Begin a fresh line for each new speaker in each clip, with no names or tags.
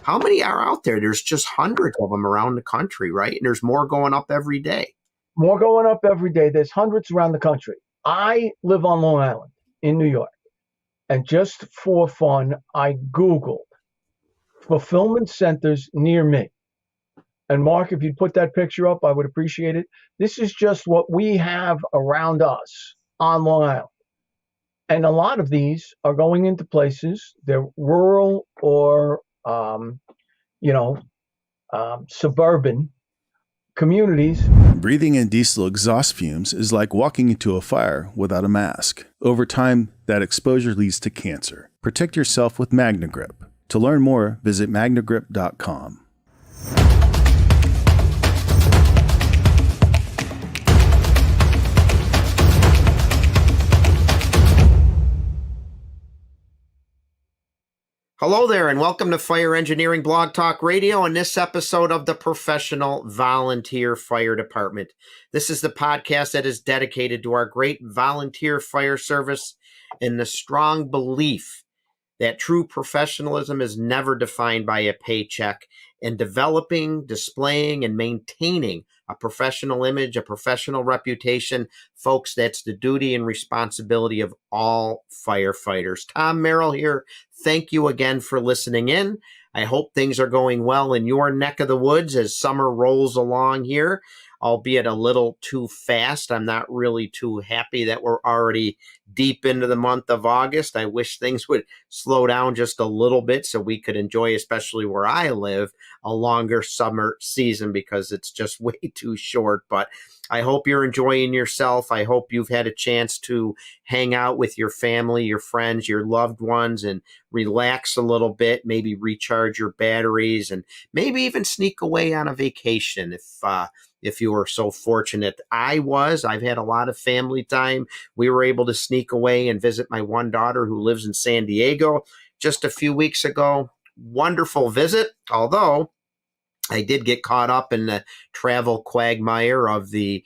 How many are out there? There's just hundreds of them around the country, right? And there's more going up every day.
More going up every day. There's hundreds around the country. I live on Long Island in New York. And just for fun, I Googled fulfillment centers near me. And Mark, if you'd put that picture up, I would appreciate it. This is just what we have around us on Long Island. And a lot of these are going into places, they're rural or, suburban communities.
Breathing in diesel exhaust fumes is like walking into a fire without a mask. Over time, that exposure leads to cancer. Protect yourself with MagnaGrip. To learn more, visit magnagrip.com.
Hello there, and welcome to Fire Engineering Blog Talk Radio and this episode of the Professional Volunteer Fire Department. This is the podcast that is dedicated to our great volunteer fire service and the strong belief that true professionalism is never defined by a paycheck, and developing, displaying, and maintaining a professional image, a professional reputation. Folks, that's the duty and responsibility of all firefighters. Tom Merrill here. Thank you again for listening in. I hope things are going well in your neck of the woods as summer rolls along here, albeit a little too fast. I'm not really too happy that we're already deep into the month of August. I wish things would slow down just a little bit so we could enjoy, especially where I live, a longer summer season because it's just way too short. But I hope you're enjoying yourself. I hope you've had a chance to hang out with your family, your friends, your loved ones, and relax a little bit, maybe recharge your batteries, and maybe even sneak away on a vacation if you were so fortunate. I've had a lot of family time. We were able to sneak away and visit my one daughter who lives in San Diego just a few weeks ago. Wonderful visit, although I did get caught up in the travel quagmire of the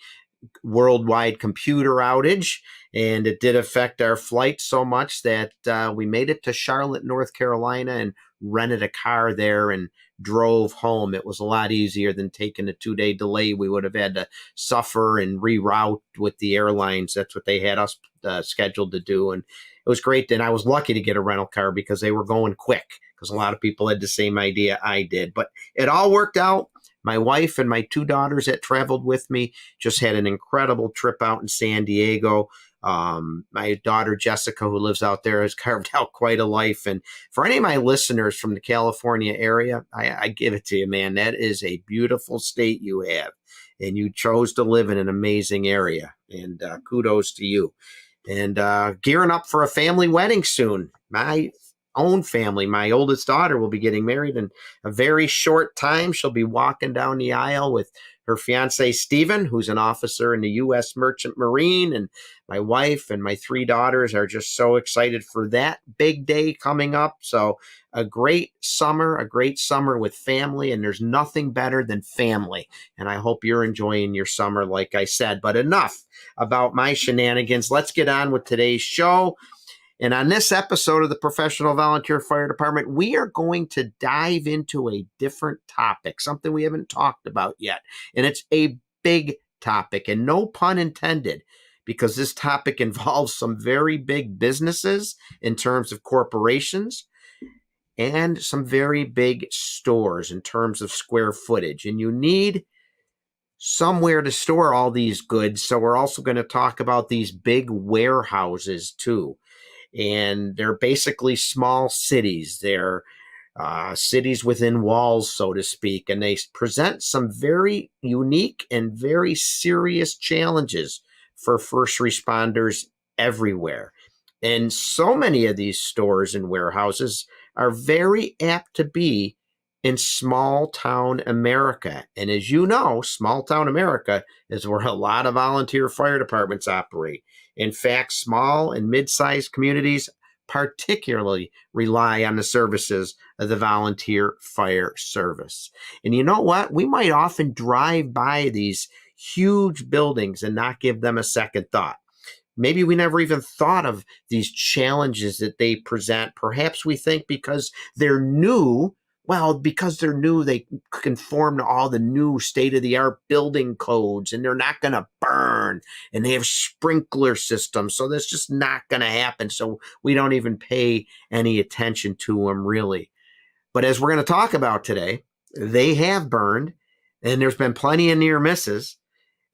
worldwide computer outage, and it did affect our flight so much that we made it to Charlotte, North Carolina, and rented a car there and drove home. It was a lot easier than taking a 2-day delay. We would have had to suffer and reroute with the airlines. That's what they had us scheduled to do. And it was great. And I was lucky to get a rental car because they were going quick, because a lot of people had the same idea I did. But it all worked out. My wife and my two daughters that traveled with me just had an incredible trip out in San Diego. My daughter, Jessica, who lives out there, has carved out quite a life. And for any of my listeners from the California area, I give it to you, man. That is a beautiful state you have. And you chose to live in an amazing area. And kudos to you. And gearing up for a family wedding soon. My own family. My oldest daughter will be getting married in a very short time. She'll be walking down the aisle with her fiance, Stephen, who's an officer in the U.S. Merchant Marine. And my wife and my three daughters are just so excited for that big day coming up. So a great summer with family, and there's nothing better than family. And I hope you're enjoying your summer, like I said. But enough about my shenanigans. Let's get on with today's show. And on this episode of the Professional Volunteer Fire Department, we are going to dive into a different topic, something we haven't talked about yet. And it's a big topic, and no pun intended, because this topic involves some very big businesses in terms of corporations and some very big stores in terms of square footage. And you need somewhere to store all these goods. So we're also going to talk about these big warehouses too. And they're basically small cities. They're cities within walls, so to speak. And they present some very unique and very serious challenges for first responders everywhere. And so many of these stores and warehouses are very apt to be in small town America. And as you know, small town America is where a lot of volunteer fire departments operate. In fact, small and mid-sized communities particularly rely on the services of the volunteer fire service. And you know what? We might often drive by these huge buildings and not give them a second thought. Maybe we never even thought of these challenges that they present. Perhaps we think because they're new, Well, because they're new, they conform to all the new state-of-the-art building codes, and they're not going to burn, and they have sprinkler systems, so that's just not going to happen. So we don't even pay any attention to them, really. But as we're going to talk about today, they have burned, and there's been plenty of near misses,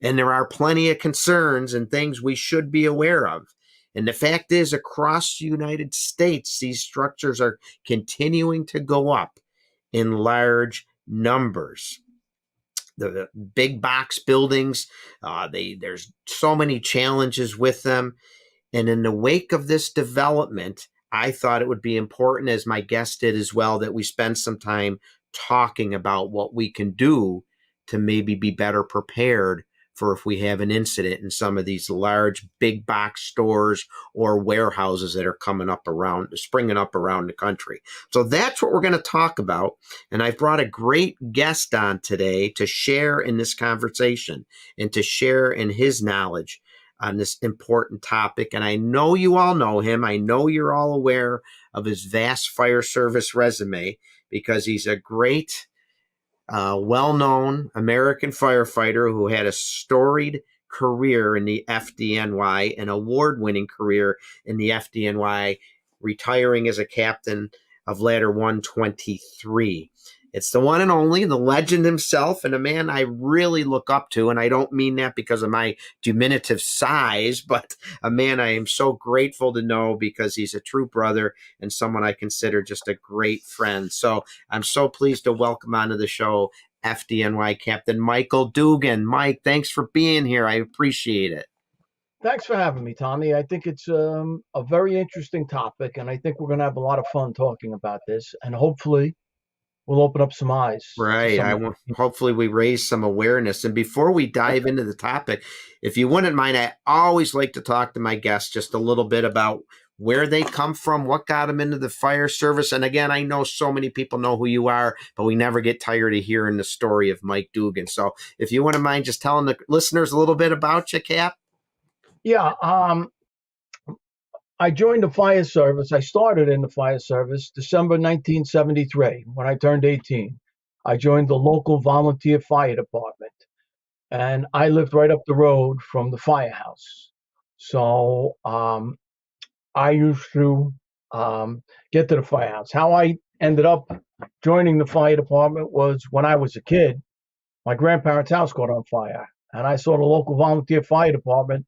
and there are plenty of concerns and things we should be aware of. And the fact is, across the United States, these structures are continuing to go up in large numbers. The big box buildings, there's so many challenges with them. And in the wake of this development, I thought it would be important, as my guest did as well, that we spend some time talking about what we can do to maybe be better prepared for if we have an incident in some of these large big box stores or warehouses that are springing up around the country. So that's what we're going to talk about. And I've brought a great guest on today to share in this conversation and to share in his knowledge on this important topic. And I know you all know him. I know you're all aware of his vast fire service resume, because he's a great, well-known American firefighter who had a storied career in the FDNY, an award-winning career in the FDNY, retiring as a captain of Ladder 123. It's the one and only, the legend himself, and a man I really look up to. And I don't mean that because of my diminutive size, but a man I am so grateful to know because he's a true brother and someone I consider just a great friend. So I'm so pleased to welcome onto the show FDNY Captain Michael Dugan. Mike, thanks for being here. I appreciate it.
Thanks for having me, Tommy. I think it's a very interesting topic, and I think we're going to have a lot of fun talking about this, and hopefully we'll open up some eyes.
Right. Hopefully we raise some awareness. And before we dive into the topic, if you wouldn't mind, I always like to talk to my guests just a little bit about where they come from, what got them into the fire service. And again, I know so many people know who you are, but we never get tired of hearing the story of Mike Dugan. So if you wouldn't mind just telling the listeners a little bit about you, Cap.
Yeah. I joined the fire service. I started in the fire service December 1973 when I turned 18. I joined the local volunteer fire department, and I lived right up the road from the firehouse. So I used to get to the firehouse. How I ended up joining the fire department was when I was a kid, my grandparents' house caught on fire, and I saw the local volunteer fire department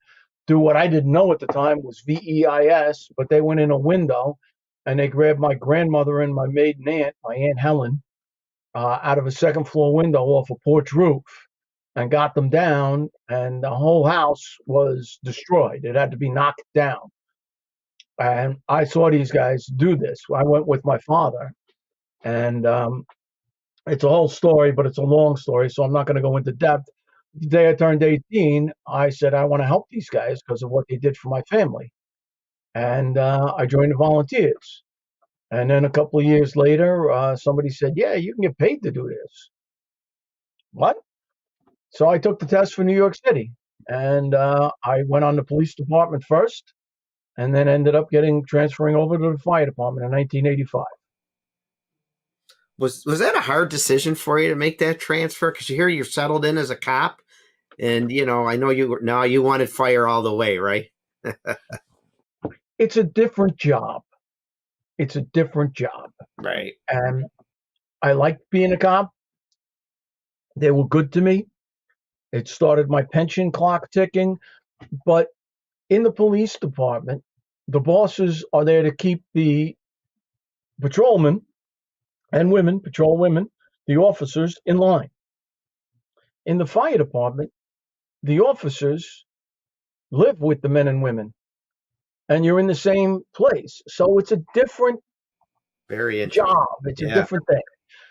do what I didn't know at the time was VEIS, but they went in a window and they grabbed my grandmother and my maiden aunt, my Aunt Helen, out of a second floor window off a porch roof and got them down, and the whole house was destroyed. It had to be knocked down. And I saw these guys do this. I went with my father, and it's a whole story, but it's a long story, so I'm not going to go into depth. The day I turned 18, I said, I want to help these guys because of what they did for my family. And I joined the volunteers. And then a couple of years later, somebody said, yeah, you can get paid to do this. What? So I took the test for New York City. And I went on the police department first, and then ended up transferring over to the fire department in 1985.
Was that a hard decision for you to make that transfer? Because you hear you're settled in as a cop. And, I know you wanted fire all the way, right?
It's a different job. It's a different job.
Right.
And I liked being a cop. They were good to me. It started my pension clock ticking. But in the police department, the bosses are there to keep the patrolmen and women, patrol women, the officers in line. In the fire department, the officers live with the men and women, and you're in the same place. So it's a different job. It's a different thing.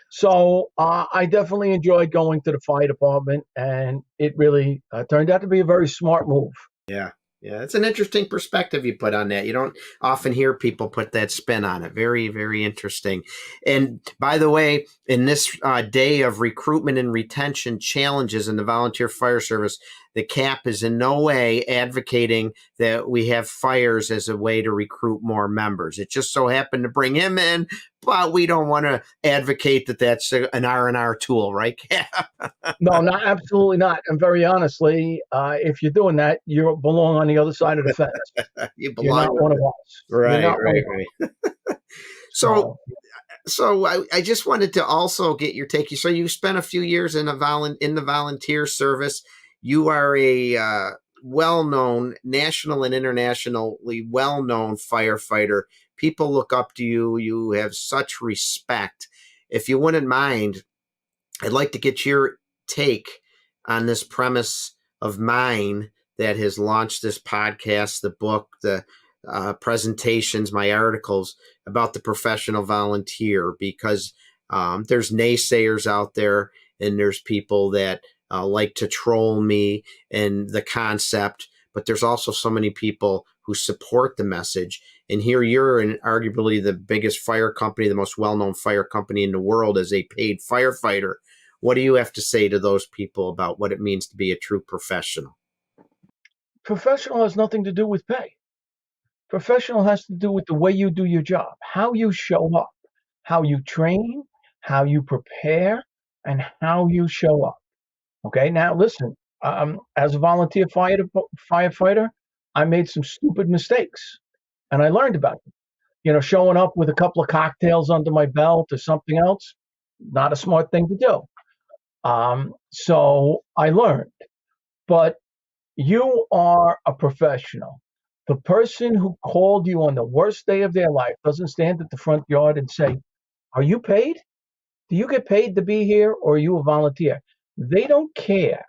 So I definitely enjoyed going to the fire department, and it really turned out to be a very smart move.
Yeah. Yeah, it's an interesting perspective you put on that. You don't often hear people put that spin on it. Very, very interesting. And by the way, in this day of recruitment and retention challenges in the volunteer fire service, the CAP is in no way advocating that we have fires as a way to recruit more members. It just so happened to bring him in, but we don't want to advocate that that's an R&R tool, right, Cap?
No, not absolutely not. And very honestly, if you're doing that, you belong on the other side of the fence. You're not one of us.
Right,
You're not
right,
one of
right.
us.
So I just wanted to also get your take. So you spent a few years in the volunteer service. You are a well-known, national and internationally well-known firefighter. People look up to you. You have such respect. If you wouldn't mind, I'd like to get your take on this premise of mine that has launched this podcast, the book, the presentations, my articles about the professional volunteer, because there's naysayers out there and there's people that like to troll me and the concept, but there's also so many people who support the message. And here you're in arguably the biggest fire company, the most well-known fire company in the world as a paid firefighter. What do you have to say to those people about what it means to be a true professional?
Professional has nothing to do with pay. Professional has to do with the way you do your job, how you show up, how you train, how you prepare, and how you show up. Okay, now listen, as a volunteer firefighter, I made some stupid mistakes and I learned about them. You know, showing up with a couple of cocktails under my belt or something else, not a smart thing to do. So I learned, but you are a professional. The person who called you on the worst day of their life doesn't stand at the front yard and say, "Are you paid? Do you get paid to be here or are you a volunteer?" They don't care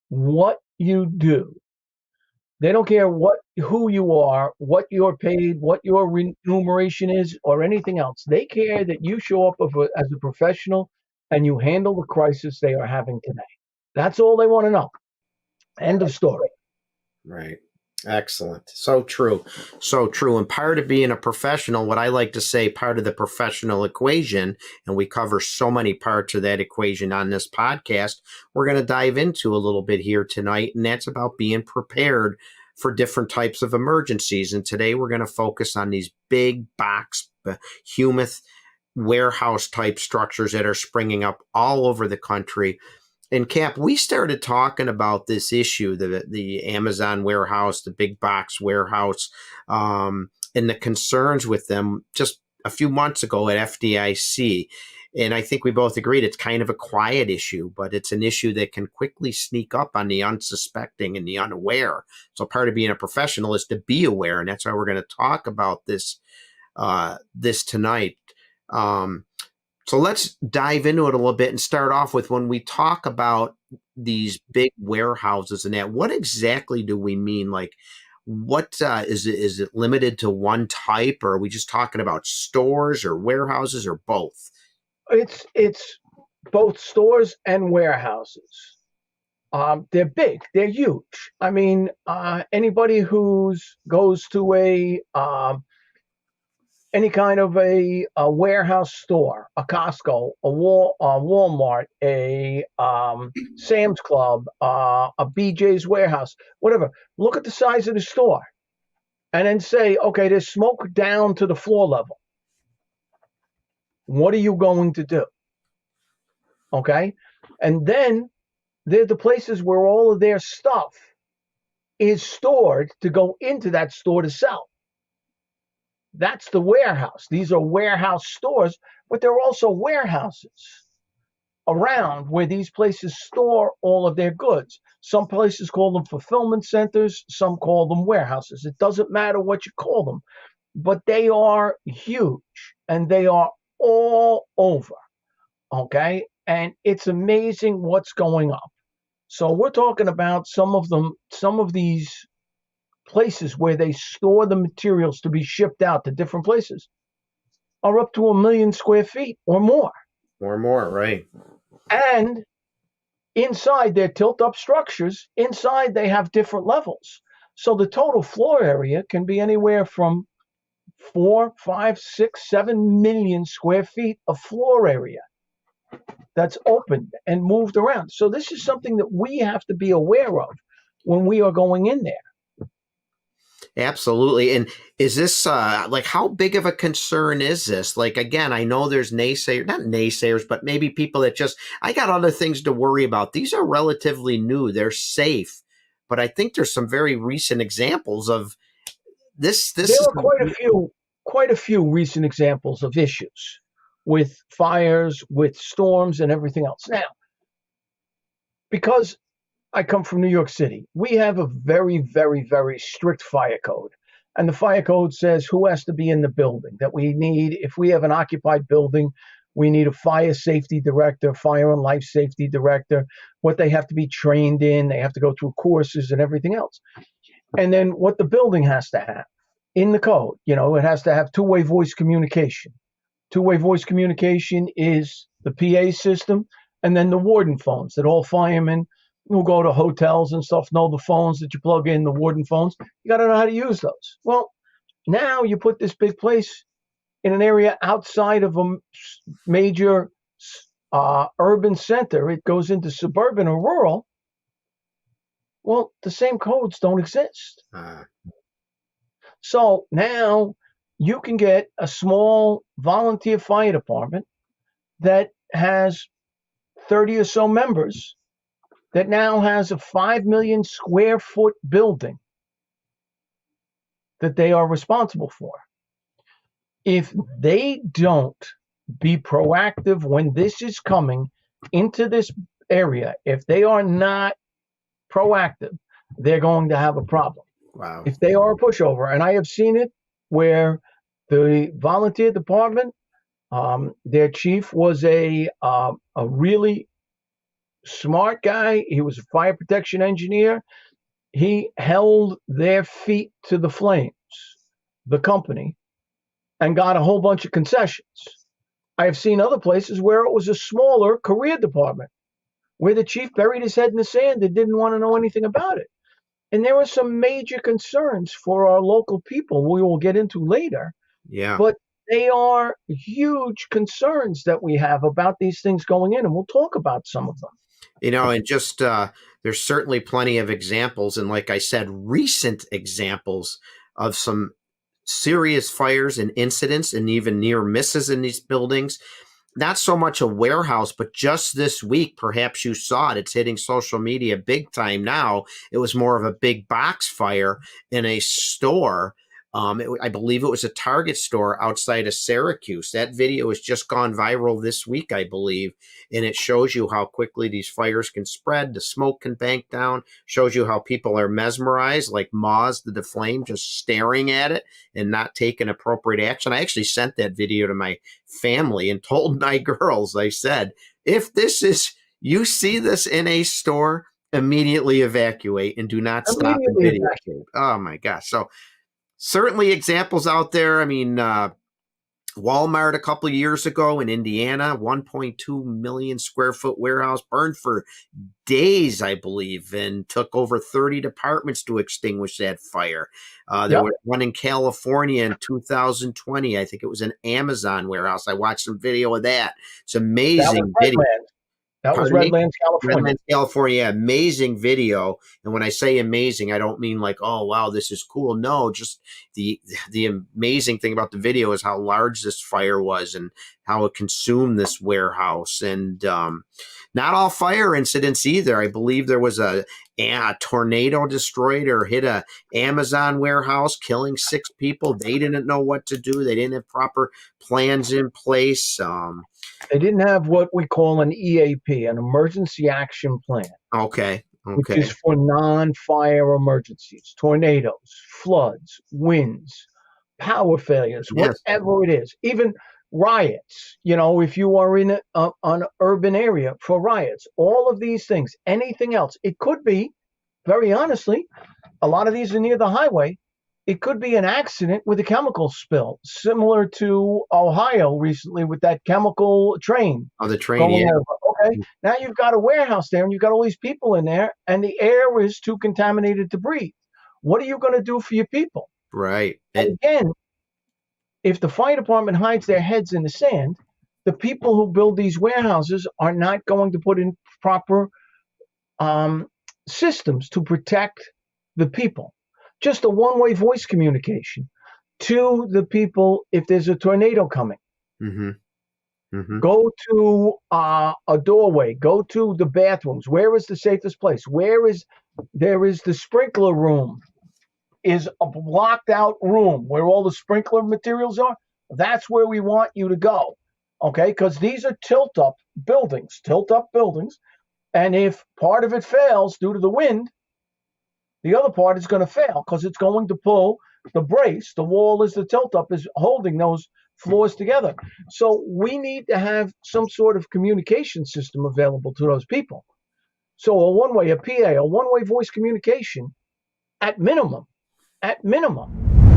what you do. They don't care who you are, what you're paid, what your remuneration is, or anything else. They care that you show up as a professional and you handle the crisis they are having today. That's all they want to know. End of story.
Right. Excellent. So true. So true. And part of being a professional, what I like to say, part of the professional equation, and we cover so many parts of that equation on this podcast, we're going to dive into a little bit here tonight. And that's about being prepared for different types of emergencies. And today we're going to focus on these big box, behemoth warehouse type structures that are springing up all over the country. And Cap, we started talking about this issue, the Amazon warehouse, the big box warehouse, and the concerns with them just a few months ago at FDIC. And I think we both agreed it's kind of a quiet issue, but it's an issue that can quickly sneak up on the unsuspecting and the unaware. So part of being a professional is to be aware, and that's why we're going to talk about this tonight. So let's dive into it a little bit and start off with, when we talk about these big warehouses and that, what exactly do we mean? Like, what is it limited to one type, or are we just talking about stores or warehouses or both?
It's both stores and warehouses. They're big. They're huge. I mean, anybody who's goes to any kind of a warehouse store, a Costco, a Walmart, a Sam's Club, a BJ's warehouse, whatever. Look at the size of the store and then say, okay, there's smoke down to the floor level. What are you going to do? Okay. And then they're the places where all of their stuff is stored to go into that store to sell. That's the warehouse. These are warehouse stores, but there are also warehouses around where these places store all of their goods. Some places call them fulfillment centers, some call them warehouses. It doesn't matter what you call them, but they are huge and they are all over. Okay? And it's amazing what's going up. So we're talking about some of these places where they store the materials to be shipped out to different places are up to 1 million square feet or more.
Or more, right.
And inside their tilt-up structures, inside they have different levels. So the total floor area can be anywhere from 4, 5, 6, 7 million square feet of floor area. that's opened and moved around. So this is something that we have to be aware of when we are going in there.
Absolutely. And is this like, how big of a concern is this? Like, again, I know there's naysayers, not naysayers, but maybe people that just, I got other things to worry about. These are relatively new. They're safe. But I think there's some very recent examples of this.
There are quite a few recent examples of issues with fires, with storms, and everything else. Now, because I come from New York City, we have a very, very, very strict fire code. And the fire code says who has to be in the building, that we need, if we have an occupied building, we need a fire safety director, fire and life safety director, what they have to be trained in, they have to go through courses and everything else. And then what the building has to have in the code, it has to have two-way voice communication. Two-way voice communication is the PA system and then the warden phones that all firemen who go to hotels and stuff know the phones that you plug in, the warden phones. You got to know how to use those. Well, now you put this big place in an area outside of a major urban center. It goes into suburban or rural. Well, the same codes don't exist. So now you can get a small volunteer fire department that has 30 or so members that now has a 5 million square foot building that they are responsible for. If they don't be proactive when this is coming into this area, if they are not proactive, they're going to have a problem.
Wow.
If they are a pushover, and I have seen it where the volunteer department, their chief was a really smart guy. He was a fire protection engineer. He held their feet to the flames, the company, and got a whole bunch of concessions. I have seen other places where it was a smaller career department, where the chief buried his head in the sand and didn't want to know anything about it. And there were some major concerns for our local people we will get into later.
Yeah.
But they are huge concerns that we have about these things going in, and we'll talk about some of them.
And just there's certainly plenty of examples, and like I said, recent examples of some serious fires and incidents and even near misses in these buildings. Not so much a warehouse, but just this week, perhaps you saw it. It's hitting social media big time now. It was more of a big box fire in a store. I believe it was a Target store outside of Syracuse. That video has just gone viral this week, I believe, and it shows you how quickly these fires can spread. The smoke can bank down, shows you how people are mesmerized, like moths to the flame, just staring at it and not taking appropriate action. I actually sent that video to my family and told my girls, I said, if you see this in a store, immediately evacuate and do not stop and videotape. Oh my gosh. So certainly examples out there. I mean, Walmart a couple of years ago in Indiana, 1.2 million square foot warehouse burned for days, I believe, and took over 30 departments to extinguish that fire. There was one in California in 2020. I think it was an Amazon warehouse. I watched some video of that. It's amazing video.
That was Redlands, California.
Redlands, California. Amazing video. And when I say amazing, I don't mean like, oh, wow, this is cool. No, just the amazing thing about the video is how large this fire was and how it consumed this warehouse. And not all fire incidents either. I believe there was a tornado destroyed or hit a Amazon warehouse, killing 6 people. They didn't know what to do. They didn't have proper plans in place.
They didn't have what we call an EAP, an emergency action plan.
Okay.
Which is for non-fire emergencies, tornadoes, floods, winds, power failures, whatever it is, even riots. If you are in an urban area for riots, all of these things, anything else, it could be, very honestly, a lot of these are near the highway. It could be an accident with a chemical spill, similar to Ohio recently with that chemical train.
Oh, the train, yeah.
Okay, now you've got a warehouse there, and you've got all these people in there, and the air is too contaminated to breathe. What are you going to do for your people?
Right.
And again, if the fire department hides their heads in the sand, the people who build these warehouses are not going to put in proper systems to protect the people. Just a one-way voice communication to the people if there's a tornado coming.
Mm-hmm. Mm-hmm.
Go to a doorway. Go to the bathrooms. Where is the safest place? There is the sprinkler room? Is a blocked out room where all the sprinkler materials are? That's where we want you to go. Okay, because these are tilt-up buildings. And if part of it fails due to the wind, the other part is going to fail because it's going to pull the brace. The wall is the tilt-up is holding those floors together. So we need to have some sort of communication system available to those people. So a one-way, a PA, a one-way voice communication at minimum.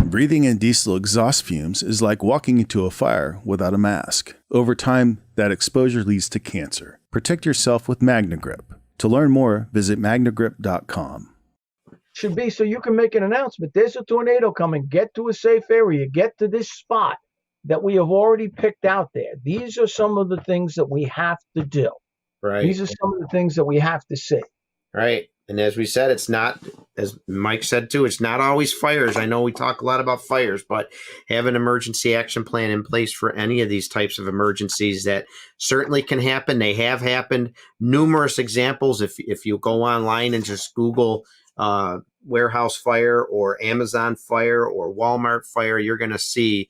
Breathing in diesel exhaust fumes is like walking into a fire without a mask. Over time, that exposure leads to cancer. Protect yourself with MagnaGrip. To learn more, visit magnagrip.com.
Should be so you can make an announcement. There's a tornado coming. Get to a safe area. Get to this spot that we have already picked out there. These are some of the things that we have to do.
Right.
These are some of the things that we have to see.
Right. And as we said, it's not, as Mike said too, it's not always fires. I know we talk a lot about fires, but have an emergency action plan in place for any of these types of emergencies that certainly can happen. They have happened. Numerous examples. If you go online and just Google warehouse fire or Amazon fire or Walmart fire, you're going to see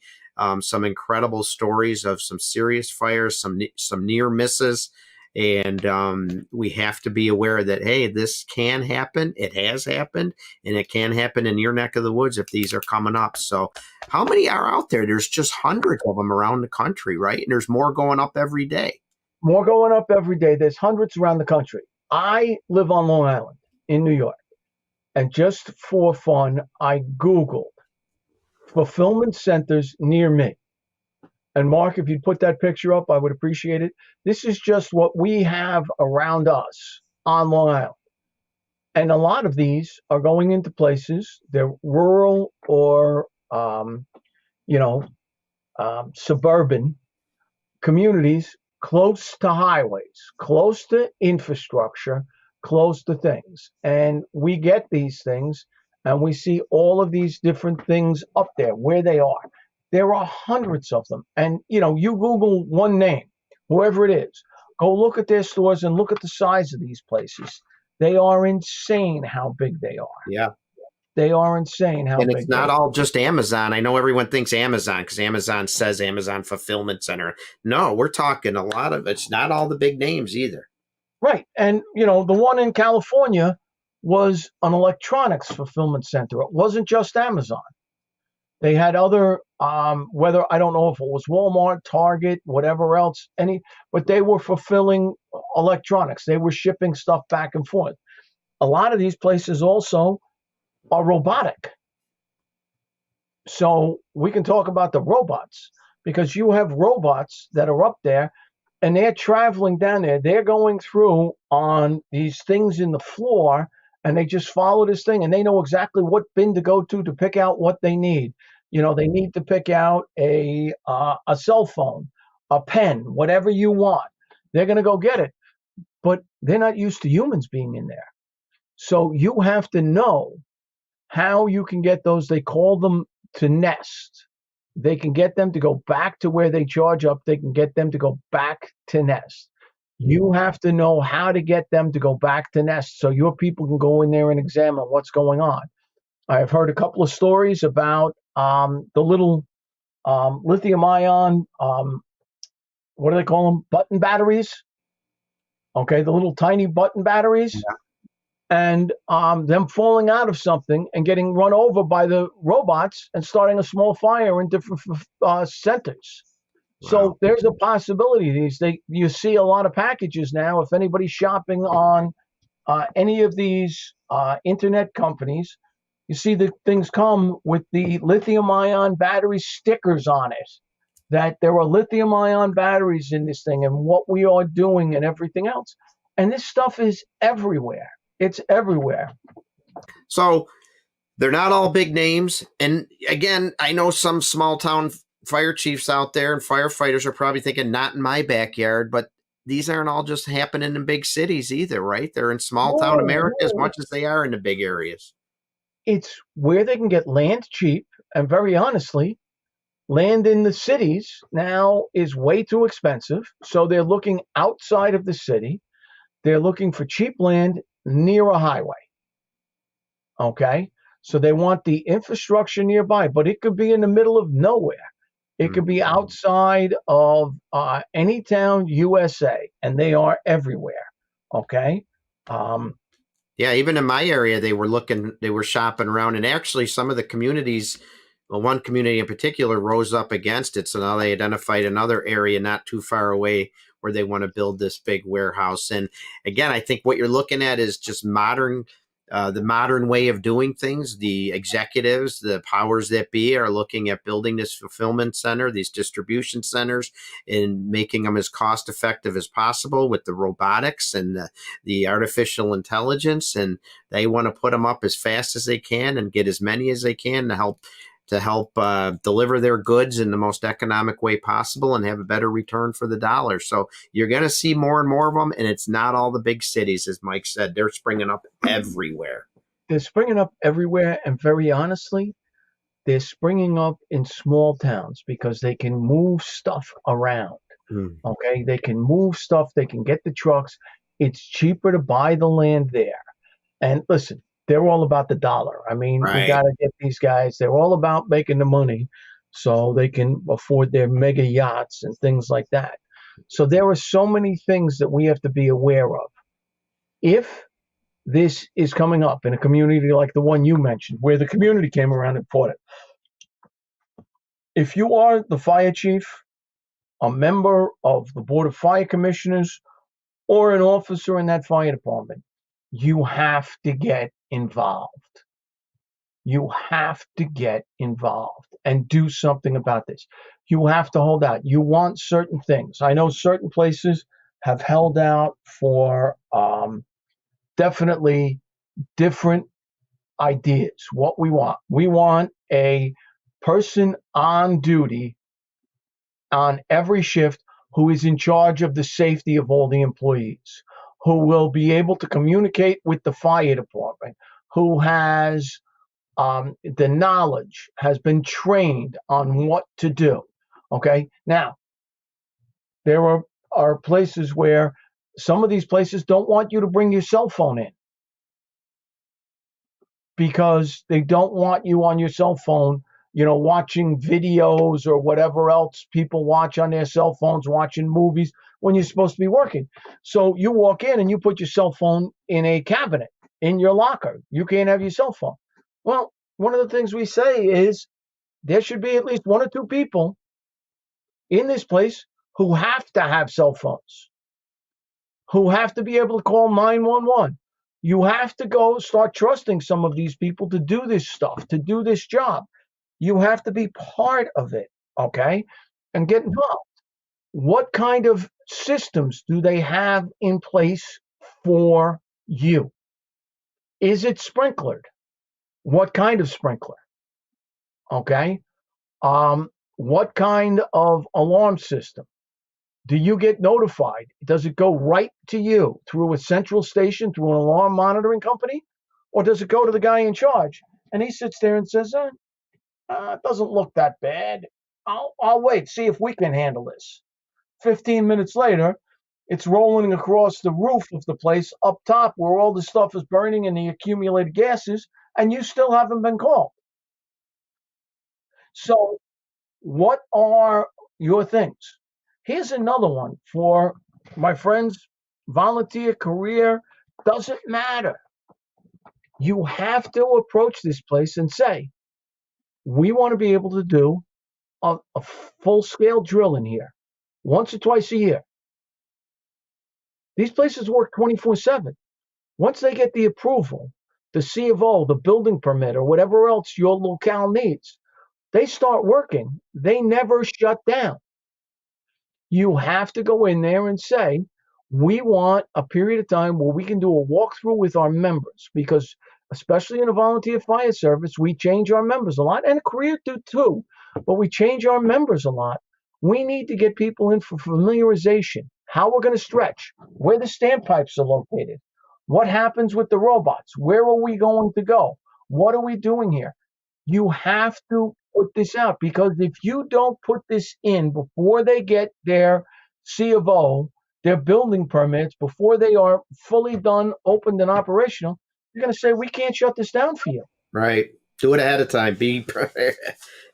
some incredible stories of some serious fires, some near misses. And we have to be aware that, hey, this can happen. It has happened, and it can happen in your neck of the woods if these are coming up. So how many are out there? There's just hundreds of them around the country, right? And there's more going up every day.
There's hundreds around the country. I live on Long Island in New York. And just for fun, I Googled fulfillment centers near me. And Mark, if you'd put that picture up, I would appreciate it. This is just what we have around us on Long Island. And a lot of these are going into places, they're rural or, suburban communities close to highways, close to infrastructure, close to things. And we get these things and we see all of these different things up there where they are. There are hundreds of them. And, you Google one name, whoever it is, go look at their stores and look at the size of these places. They are insane how big they are.
Yeah.
They are insane how big they are.
And it's not all just Amazon. I know everyone thinks Amazon because Amazon says Amazon Fulfillment Center. No, we're talking a lot of it's not all the big names either.
Right. And, the one in California was an electronics fulfillment center. It wasn't just Amazon. They had other, whether I don't know if it was Walmart, Target, whatever else, but they were fulfilling electronics. They were shipping stuff back and forth. A lot of these places also are robotic. So we can talk about the robots because you have robots that are up there and they're traveling down there. They're going through on these things in the floor and they just follow this thing and they know exactly what bin to go to pick out what they need. They need to pick out a cell phone, a pen, whatever you want. They're going to go get it, but they're not used to humans being in there. So you have to know how you can get those. They call them to nest. They can get them to go back to where they charge up. They can get them to go back to nest. You have to know how to get them to go back to nest so your people can go in there and examine what's going on. I've heard a couple of stories about the little lithium ion, what do they call them? Button batteries. Okay, the little tiny button batteries. Yeah. And them falling out of something and getting run over by the robots and starting a small fire in different centers. Wow. So there's a possibility. You see a lot of packages now. If anybody's shopping on any of these internet companies, you see the things come with the lithium-ion battery stickers on it, that there are lithium-ion batteries in this thing and what we are doing and everything else. And this stuff is everywhere. It's everywhere.
So they're not all big names. And again, I know some small town fire chiefs out there and firefighters are probably thinking, not in my backyard, but these aren't all just happening in big cities either, right? They're in small town America as much as they are in the big areas.
It's where they can get land cheap. And very honestly, land in the cities now is way too expensive. So they're looking outside of the city. They're looking for cheap land near a highway. Okay. So they want the infrastructure nearby, but it could be in the middle of nowhere. It could be outside of any town, USA, and they are everywhere. Okay.
Yeah, even in my area, they were shopping around, and actually some of the communities, well, one community in particular rose up against it. So now they identified another area not too far away where they want to build this big warehouse. And again, I think what you're looking at is just the modern way of doing things. The executives, the powers that be, are looking at building this fulfillment center, these distribution centers, and making them as cost effective as possible with the robotics and the artificial intelligence. And they want to put them up as fast as they can and get as many as they can to help deliver their goods in the most economic way possible and have a better return for the dollar. So you're going to see more and more of them, and it's not all the big cities, as Mike said. They're springing up everywhere.
They're springing up everywhere, and very honestly, they're springing up in small towns because they can move stuff around. Okay, they can move stuff. They can get the trucks. It's cheaper to buy the land there. And listen, they're all about the dollar. I mean,
Right.
We got to get these guys. They're all about making the money so they can afford their mega yachts and things like that. So there are so many things that we have to be aware of. If this is coming up in a community like the one you mentioned, where the community came around and fought it, if you are the fire chief, a member of the Board of Fire Commissioners, or an officer in that fire department, you have to get involved. You have to get involved and do something about this. You have to hold out. You want certain things. I know certain places have held out for definitely different ideas. What we want a person on duty on every shift who is in charge of the safety of all the employees, who will be able to communicate with the fire department, who has the knowledge, has been trained on what to do. Okay. Now, there are places where some of these places don't want you to bring your cell phone in because they don't want you on your cell phone, watching videos or whatever else people watch on their cell phones, watching movies when you're supposed to be working. So you walk in and you put your cell phone in a cabinet in your locker. You can't have your cell phone. Well, one of the things we say is there should be at least one or two people in this place who have to have cell phones, who have to be able to call 911. You have to go start trusting some of these people to do this stuff, to do this job. You have to be part of it, okay? And get involved. What kind of systems do they have in place for you? Is it sprinklered? What kind of sprinkler? Okay. What kind of alarm system? Do you get notified? Does it go right to you through a central station, through an alarm monitoring company? Or does it go to the guy in charge? And he sits there and says, it doesn't look that bad. I'll wait, see if we can handle this. 15 minutes later, it's rolling across the roof of the place up top where all the stuff is burning and the accumulated gases, and you still haven't been called. So what are your things? Here's another one for my friends, volunteer, career, doesn't matter. You have to approach this place and say, we want to be able to do a full-scale drill in here once or twice a year. These places work 24/7. Once they get the approval, the C of O, the building permit, or whatever else your locale needs, they start working. They never shut down. You have to go in there and say, we want a period of time where we can do a walkthrough with our members, because especially in the volunteer fire service, we change our members a lot, and career do too, but we change our members a lot. We need to get people in for familiarization, how we're going to stretch, where the standpipes are located, what happens with the robots, where are we going to go, what are we doing here. You have to put this out, because if you don't put this in before they get their C of O, their building permits, before they are fully done, opened, and operational, you're going to say, we can't shut this down for you.
Right. Do it ahead of time. Be prepared.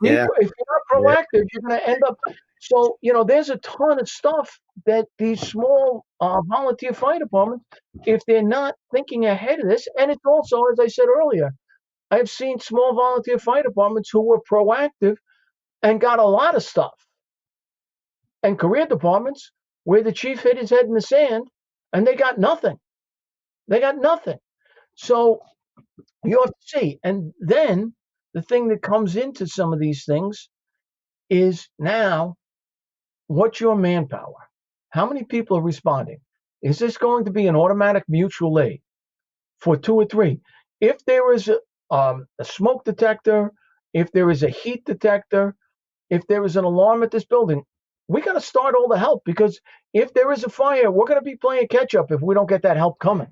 Yeah.
If you're not proactive, you're going to end up. So, there's a ton of stuff that these small volunteer fire departments, if they're not thinking ahead of this, and it's also, as I said earlier, I've seen small volunteer fire departments who were proactive and got a lot of stuff, and career departments where the chief hit his head in the sand and they got nothing. They got nothing. So you have to see. And then the thing that comes into some of these things is, now, what's your manpower? How many people are responding? Is this going to be an automatic mutual aid for 2 or 3? If there is a smoke detector, if there is a heat detector, if there is an alarm at this building, we got to start all the help, because if there is a fire, we're going to be playing catch up if we don't get that help coming.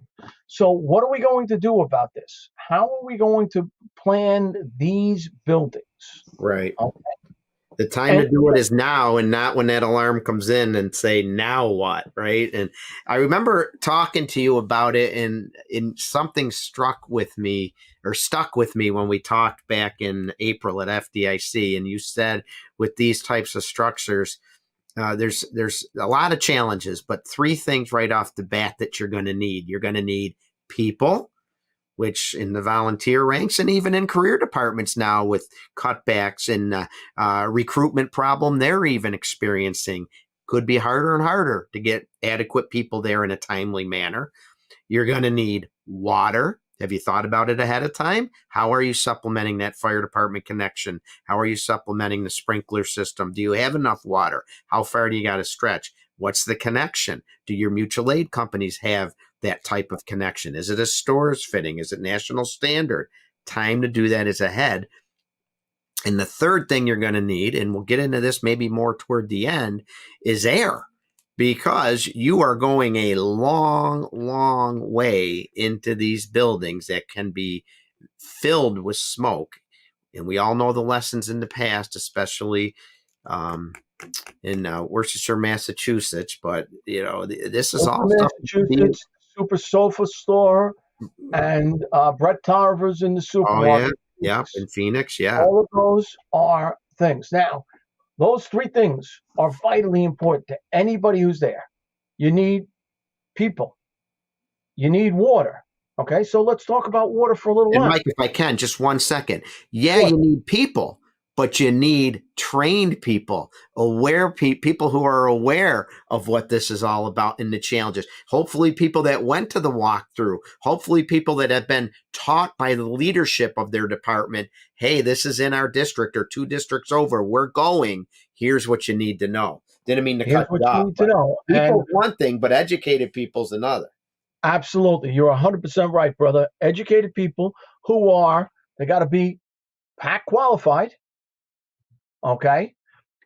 So what are we going to do about this? How are we going to plan these buildings?
Right.
Okay.
The time to do it is now, and not when that alarm comes in and say, now what? Right. And I remember talking to you about it, and something stuck with me when we talked back in April at FDIC. And you said, with these types of structures, there's a lot of challenges, but 3 things right off the bat that you're going to need. You're going to need people, which in the volunteer ranks and even in career departments now, with cutbacks and recruitment problem they're even experiencing, could be harder and harder to get adequate people there in a timely manner. You're going to need water. Have you thought about it ahead of time? How are you supplementing that fire department connection? How are you supplementing the sprinkler system? Do you have enough water? How far do you got to stretch? What's the connection? Do your mutual aid companies have that type of connection? Is it a stores fitting? Is it national standard? Time to do that is ahead. And the third thing you're going to need, and we'll get into this maybe more toward the end, is air. Because you are going a long, long way into these buildings that can be filled with smoke. And we all know the lessons in the past, especially in Worcester, Massachusetts. But, this is all stuff.
Massachusetts, Super Sofa Store, and Brett Tarver's in the supermarket.
Oh, yeah. In Phoenix, yeah.
All of those are things. Now, those 3 things are vitally important to anybody who's there. You need people. You need water. Okay, so let's talk about water for a little while.
Mike, if I can, just 1 second. Yeah, you need people, but you need trained people, aware people who are aware of what this is all about and the challenges. Hopefully people that went to the walkthrough, hopefully people that have been taught by the leadership of their department, hey, this is in our district or 2 districts over, we're going, here's what you need to know. Didn't mean to cut you off. People one thing, but educated people's another.
Absolutely. You're 100% right, brother. Educated people they got to be PAC qualified. Okay.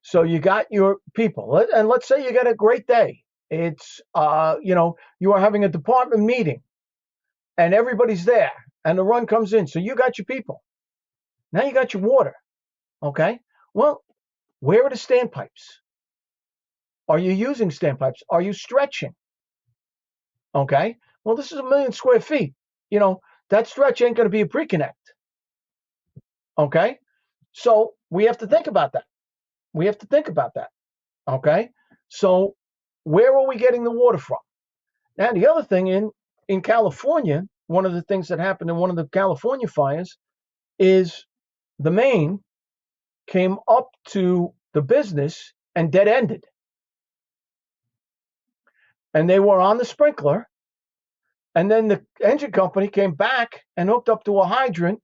So you got your people, and let's say you got a great day. It's, you are having a department meeting and everybody's there and the run comes in. So you got your people. Now you got your water. Okay. Well, where are the standpipes? Are you using standpipes? Are you stretching? Okay. Well, this is 1 million square feet. That stretch ain't going to be a pre-connect. Okay. So we have to think about that. Okay. So where are we getting the water from? Now, the other thing in California, one of the things that happened in one of the California fires is the main came up to the business and dead ended. And they were on the sprinkler. And then the engine company came back and hooked up to a hydrant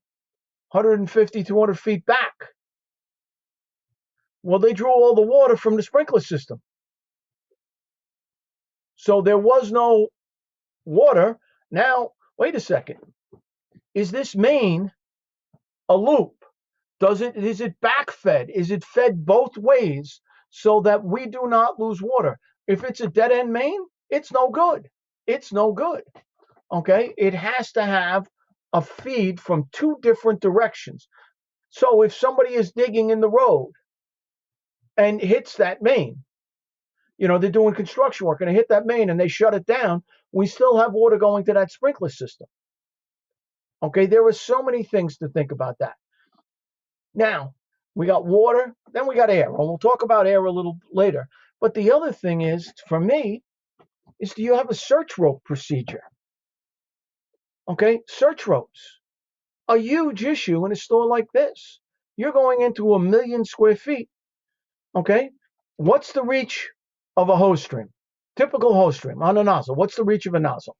150, 200 feet back. Well, they drew all the water from the sprinkler system. So there was no water. Now, wait a second. is this main a loop? Is it backfed? Is it fed both ways so that we do not lose water? If it's a dead end main, it's no good. It's no good. Okay. It has to have a feed from two different directions. So if somebody is digging in the road and hits that main, they're doing construction work and they hit that main and they shut it down, we still have water going to that sprinkler system. Okay. There are so many things to think about that. Now, we got water, then we got air. And we'll talk about air a little later. But the other thing is, for me, is do you have a search rope procedure? Okay, search ropes. A huge issue in a store like this. You're going into 1 million square feet. Okay, what's the reach of a hose stream? Typical hose stream on a nozzle. What's the reach of a nozzle?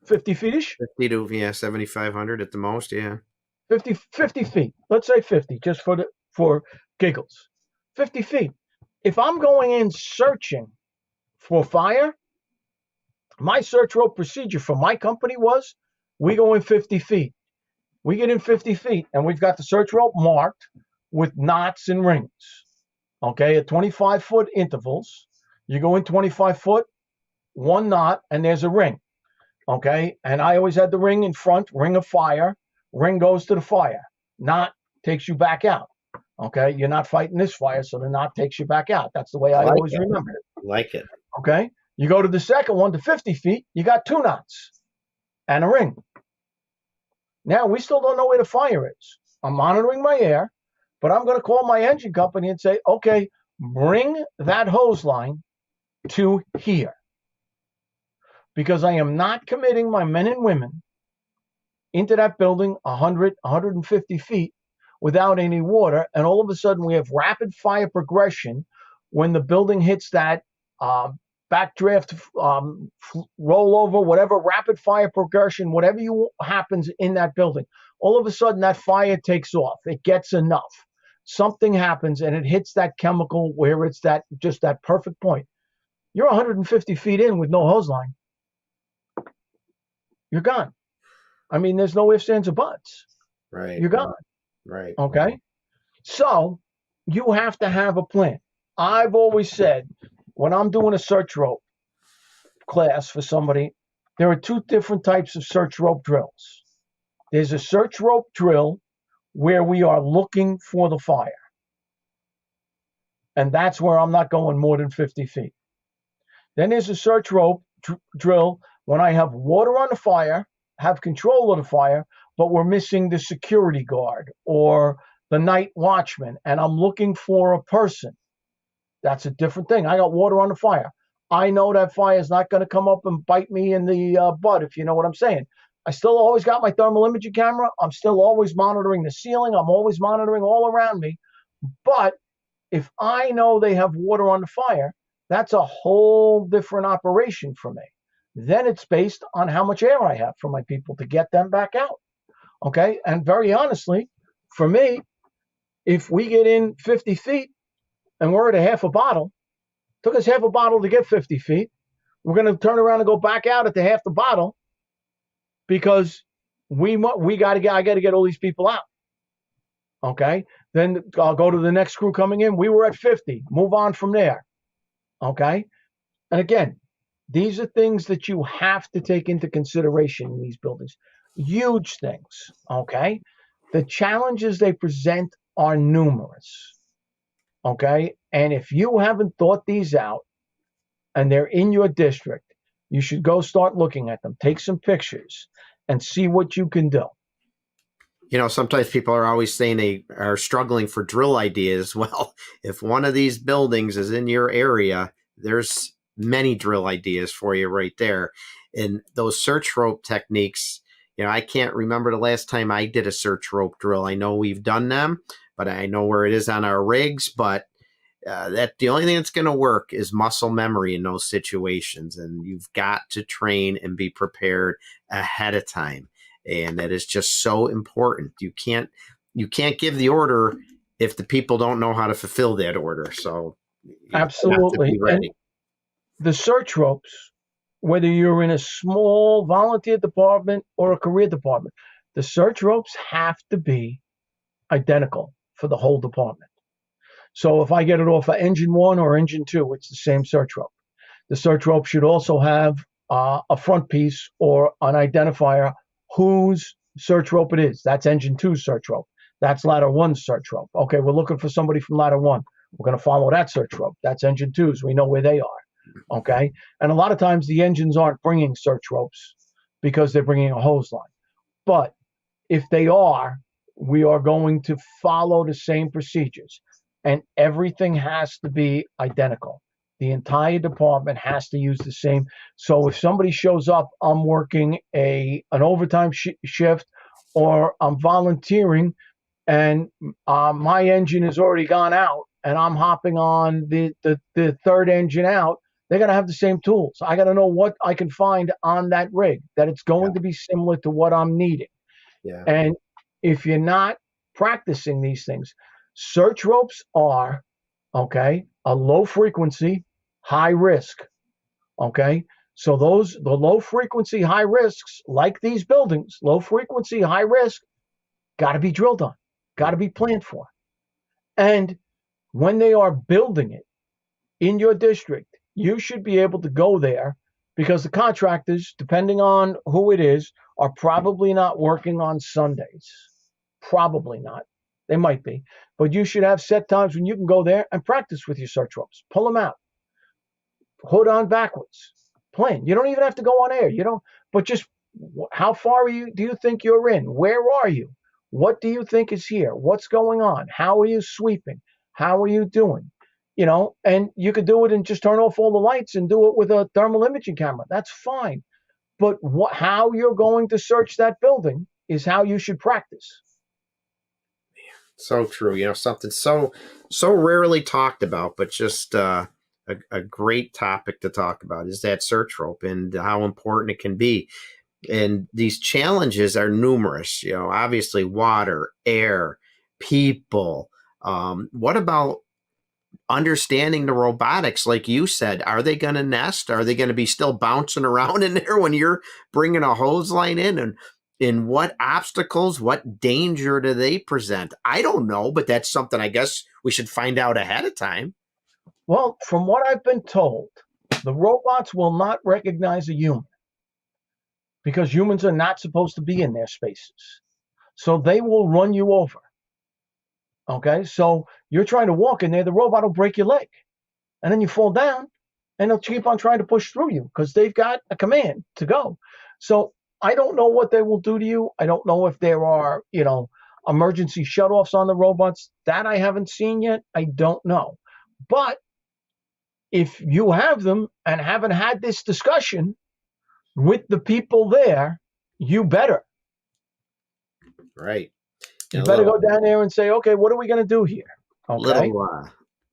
50 feet-ish?
50 to 7,500 at the most, yeah.
50 feet. Let's say 50, just for giggles. 50 feet. If I'm going in searching for fire, my search rope procedure for my company was we go in 50 feet. We get in 50 feet and we've got the search rope marked with knots and rings. Okay, at 25-foot intervals. You go in 25 foot, 1 knot, and there's a ring. Okay, and I always had the ring in front, ring of fire. Ring goes to the fire. Knot takes you back out. Okay, you're not fighting this fire, so the knot takes you back out. That's the way I always remembered it.
Like it.
Okay, you go to the second one to 50 feet, you got 2 knots and a ring. Now, we still don't know where the fire is. I'm monitoring my air, but I'm going to call my engine company and say, okay, bring that hose line to here. Because I am not committing my men and women into that building 100, 150 feet without any water. And all of a sudden we have rapid fire progression when the building hits that backdraft, rollover, whatever, rapid fire progression, whatever happens in that building. All of a sudden that fire takes off. It gets enough. Something happens and it hits that chemical where it's just that perfect point. You're 150 feet in with no hose line. You're gone. I mean, there's no ifs, ands, or buts.
Right.
You're gone.
Right.
Okay. So you have to have a plan. I've always said when I'm doing a search rope class for somebody, there are 2 different types of search rope drills. There's a search rope drill where we are looking for the fire. And that's where I'm not going more than 50 feet. Then there's a search rope drill when I have water on the fire, have control of the fire, but we're missing the security guard or the night watchman, and I'm looking for a person. That's a different thing. I got water on the fire. I know that fire is not going to come up and bite me in the butt, if you know what I'm saying. I still always got my thermal imaging camera. I'm still always monitoring the ceiling. I'm always monitoring all around me. But if I know they have water on the fire, that's a whole different operation for me. Then it's based on how much air I have for my people to get them back out. Okay. And very honestly, for me, if we get in 50 feet and we're at a half a bottle, took us half a bottle to get 50 feet. We're going to turn around and go back out at the half the bottle because I got to get all these people out. Okay. Then I'll go to the next crew coming in. We were at 50. Move on from there. Okay. And again, these are things that you have to take into consideration in these buildings. Huge things. Okay. The challenges they present are numerous. Okay. And if you haven't thought these out and they're in your district, you should go start looking at them. Take some pictures and see what you can do.
You know, sometimes people are always saying they are struggling for drill ideas. Well, if one of these buildings is in your area, there's many drill ideas for you right there. And those search rope techniques, you know, I can't remember the last time I did a search rope drill. I know we've done them, but I know where it is on our rigs. But that the only thing that's going to work is muscle memory in those situations. And you've got to train and be prepared ahead of time. And that is just so important. You can't give the order if the people don't know how to fulfill that order. So
absolutely.
Have to be ready.
And the search ropes whether you're in a small volunteer department or a career department, the search ropes have to be identical for the whole department. So if I get it off of engine 1 or engine 2, it's the same search rope. The search rope should also have a front piece or an identifier whose search rope it is. That's engine 2's search rope. That's ladder 1's search rope. Okay, we're looking for somebody from ladder 1. We're going to follow that search rope. That's engine 2's. We know where they are. Okay, and a lot of times the engines aren't bringing search ropes because they're bringing a hose line. But if they are, we are going to follow the same procedures, and everything has to be identical. The entire department has to use the same. So if somebody shows up, I'm working an overtime shift, or I'm volunteering, and my engine has already gone out, and I'm hopping on the third engine out, they're going to have the same tools. I got to know what I can find on that rig, that it's going to be similar to what I'm needing.
Yeah.
And if you're not practicing these things, search ropes are, okay, a low frequency, high risk. Okay. So the low frequency, high risks, like these buildings, low frequency, high risk, got to be drilled on, got to be planned for. And when they are building it in your district, you should be able to go there, because the contractors, depending on who it is, are probably not working on Sundays. Probably not. They might be. But you should have set times when you can go there and practice with your search ropes. Pull them out. Hood on backwards. Plan. You don't even have to go on air. You don't. But just how far do you think you're in? Where are you? What do you think is here? What's going on? How are you sweeping? How are you doing? You know, and you could do it and just turn off all the lights and do it with a thermal imaging camera. That's fine. But how you're going to search that building is how you should practice.
So true. You know, something so rarely talked about, but just a great topic to talk about is that search rope and how important it can be. And these challenges are numerous. You know, obviously water, air, people. What about understanding the robotics? Like you said, are they going to nest? Are they going to be still bouncing around in there when you're bringing a hose line in? And in what obstacles, what danger do they present? I don't know, but that's something I guess we should find out ahead of time.
Well, from what I've been told, the robots will not recognize a human, because humans are not supposed to be in their spaces. So they will run you over. Okay, so you're trying to walk in there, the robot will break your leg, and then you fall down, and they'll keep on trying to push through you because they've got a command to go. So I don't know what they will do to you. I don't know if there are, emergency shutoffs on the robots. That I haven't seen yet. I don't know. But if you have them and haven't had this discussion with the people there, you better.
Right.
You better go down there and say, okay, what are we going to do here? Okay.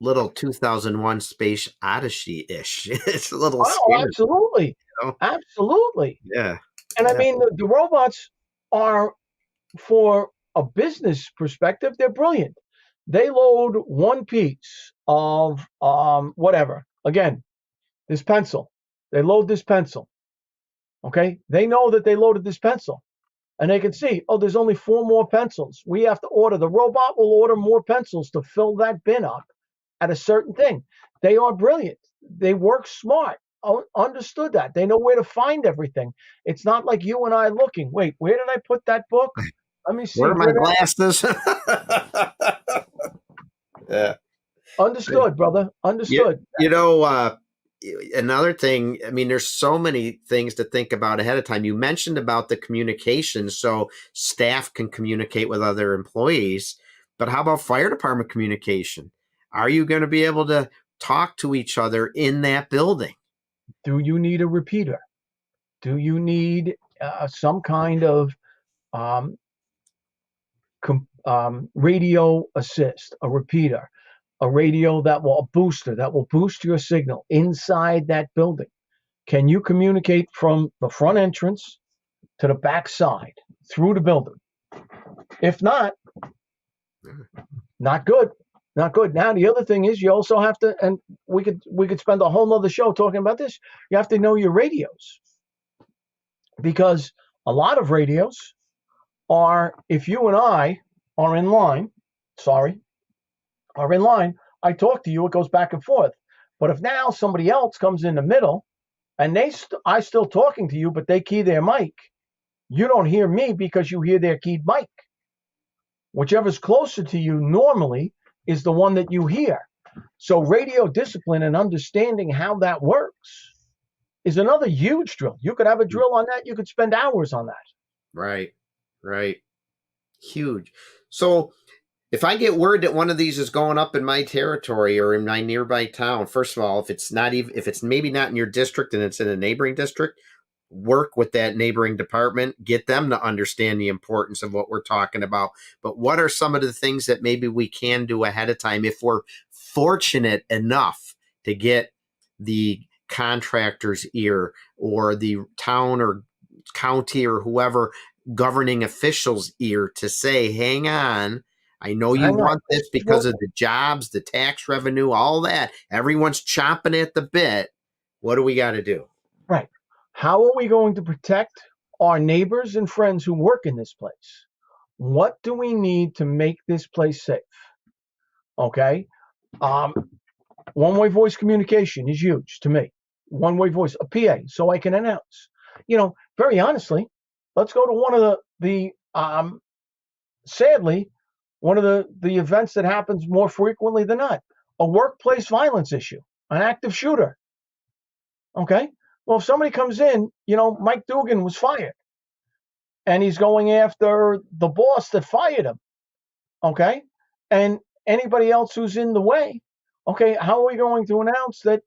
Little 2001 Space Odyssey-ish. It's a little scary.
Absolutely.
You know?
Absolutely.
Yeah.
And I mean, the robots are, for a business perspective, they're brilliant. They load one piece of whatever. Again, this pencil. They load this pencil. Okay. They know that they loaded this pencil. And they can see, oh, there's only 4 more pencils. We have to order. The robot will order more pencils to fill that bin up at a certain thing. They are brilliant. They work smart. Understood that. They know where to find everything. It's not like you and I looking. Wait, where did I put that book? Let me see.
Where are my glasses? Yeah.
Understood, brother. Understood.
Another thing, I mean, there's so many things to think about ahead of time. You mentioned about the communication, so staff can communicate with other employees, but how about fire department communication? Are you going to be able to talk to each other in that building?
Do you need a repeater? Do you need some kind of radio assist, a repeater? A radio a booster that will boost your signal inside that building? Can you communicate from the front entrance to the back side through the building? If not, not good. Not good. Now the other thing is you also have to, and we could spend a whole nother show talking about this. You have to know your radios, because a lot of radios are, if you and I are in line, I talk to you, it goes back and forth. But if now somebody else comes in the middle and I still talking to you, but they key their mic, you don't hear me because you hear their keyed mic. Whichever's closer to you normally is the one that you hear. So radio discipline and understanding how that works is another huge drill. You could have a drill on that. You could spend hours on that.
Right. Huge. So if I get word that one of these is going up in my territory or in my nearby town, first of all, if it's maybe not in your district and it's in a neighboring district, work with that neighboring department, get them to understand the importance of what we're talking about. But what are some of the things that maybe we can do ahead of time if we're fortunate enough to get the contractor's ear or the town or county or whoever governing officials' ear to say, hang on, I know you want this because of the jobs, the tax revenue, all that. Everyone's chomping at the bit. What do we got to do?
Right. How are we going to protect our neighbors and friends who work in this place? What do we need to make this place safe? Okay. One-way voice communication is huge to me. One-way voice, a PA, so I can announce. Very honestly, let's go to one of the sadly, one of the events that happens more frequently than not, a workplace violence issue, an active shooter. Okay. Well, if somebody comes in, Mike Dugan was fired and he's going after the boss that fired him. Okay. And anybody else who's in the way. Okay. How are we going to announce that?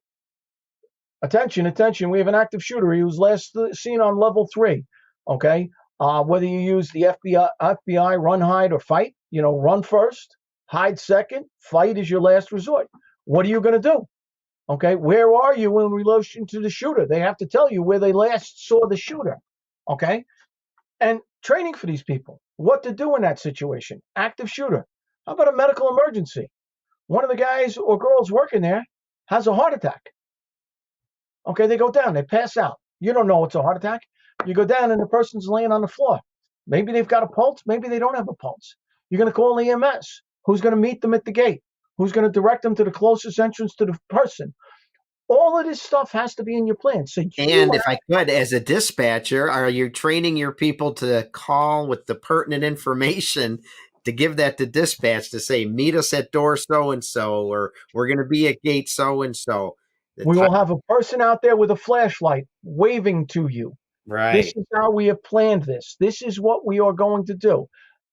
Attention, we have an active shooter. He was last seen on level 3. Okay. Whether you use the FBI run, hide, or fight, run first, hide second, fight is your last resort. What are you going to do? Okay, where are you in relation to the shooter? They have to tell you where they last saw the shooter. Okay, and training for these people, what to do in that situation. Active shooter. How about a medical emergency? One of the guys or girls working there has a heart attack. Okay, they go down, they pass out. You don't know it's a heart attack. You go down and the person's laying on the floor. Maybe they've got a pulse, maybe they don't have a pulse. You're going to call EMS. Who's going to meet them at the gate? Who's going to direct them to the closest entrance to the person? All of this stuff has to be in your plan. So
and if I could, as a dispatcher, are you training your people to call with the pertinent information to give that to dispatch to say, meet us at door so-and-so, or we're going to be at gate so-and-so?
We will have a person out there with a flashlight waving to you.
Right.
This is how we have planned this. This is what we are going to do.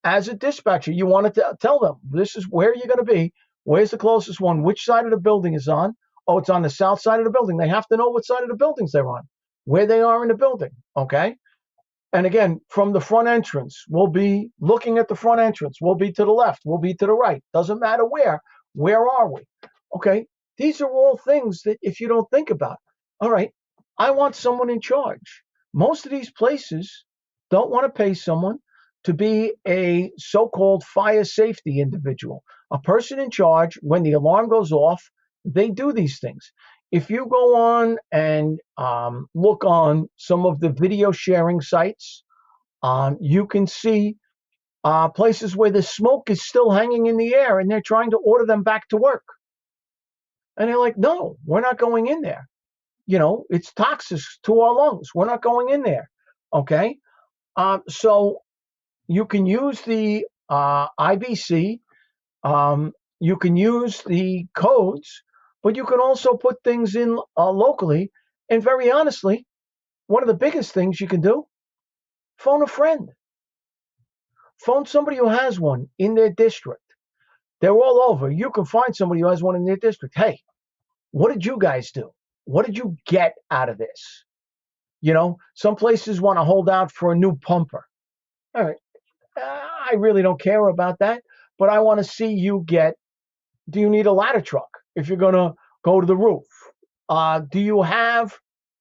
As a dispatcher, you want to tell them, this is where you're going to be. Where's the closest one? Which side of the building is on? Oh, it's on the south side of the building. They have to know what side of the buildings they're on, where they are in the building. Okay. And again, from the front entrance, we'll be looking at the front entrance. We'll be to the left. We'll be to the right. Doesn't matter where. Where are we? Okay. These are all things that if you don't think about, all right, I want someone in charge. Most of these places don't want to pay someone to be a so-called fire safety individual, a person in charge. When the alarm goes off, they do these things. If you go on and look on some of the video sharing sites, you can see places where the smoke is still hanging in the air and they're trying to order them back to work. And they're like, no, we're not going in there. It's toxic to our lungs. We're not going in there. Okay. So you can use the IBC. You can use the codes, but you can also put things in locally. And very honestly, one of the biggest things you can do, phone a friend. Phone somebody who has one in their district. They're all over. You can find somebody who has one in their district. Hey, what did you guys do? What did you get out of this? Some places want to hold out for a new pumper. All right. I really don't care about that, but I want to see you get, do you need a ladder truck if you're going to go to the roof? Do you have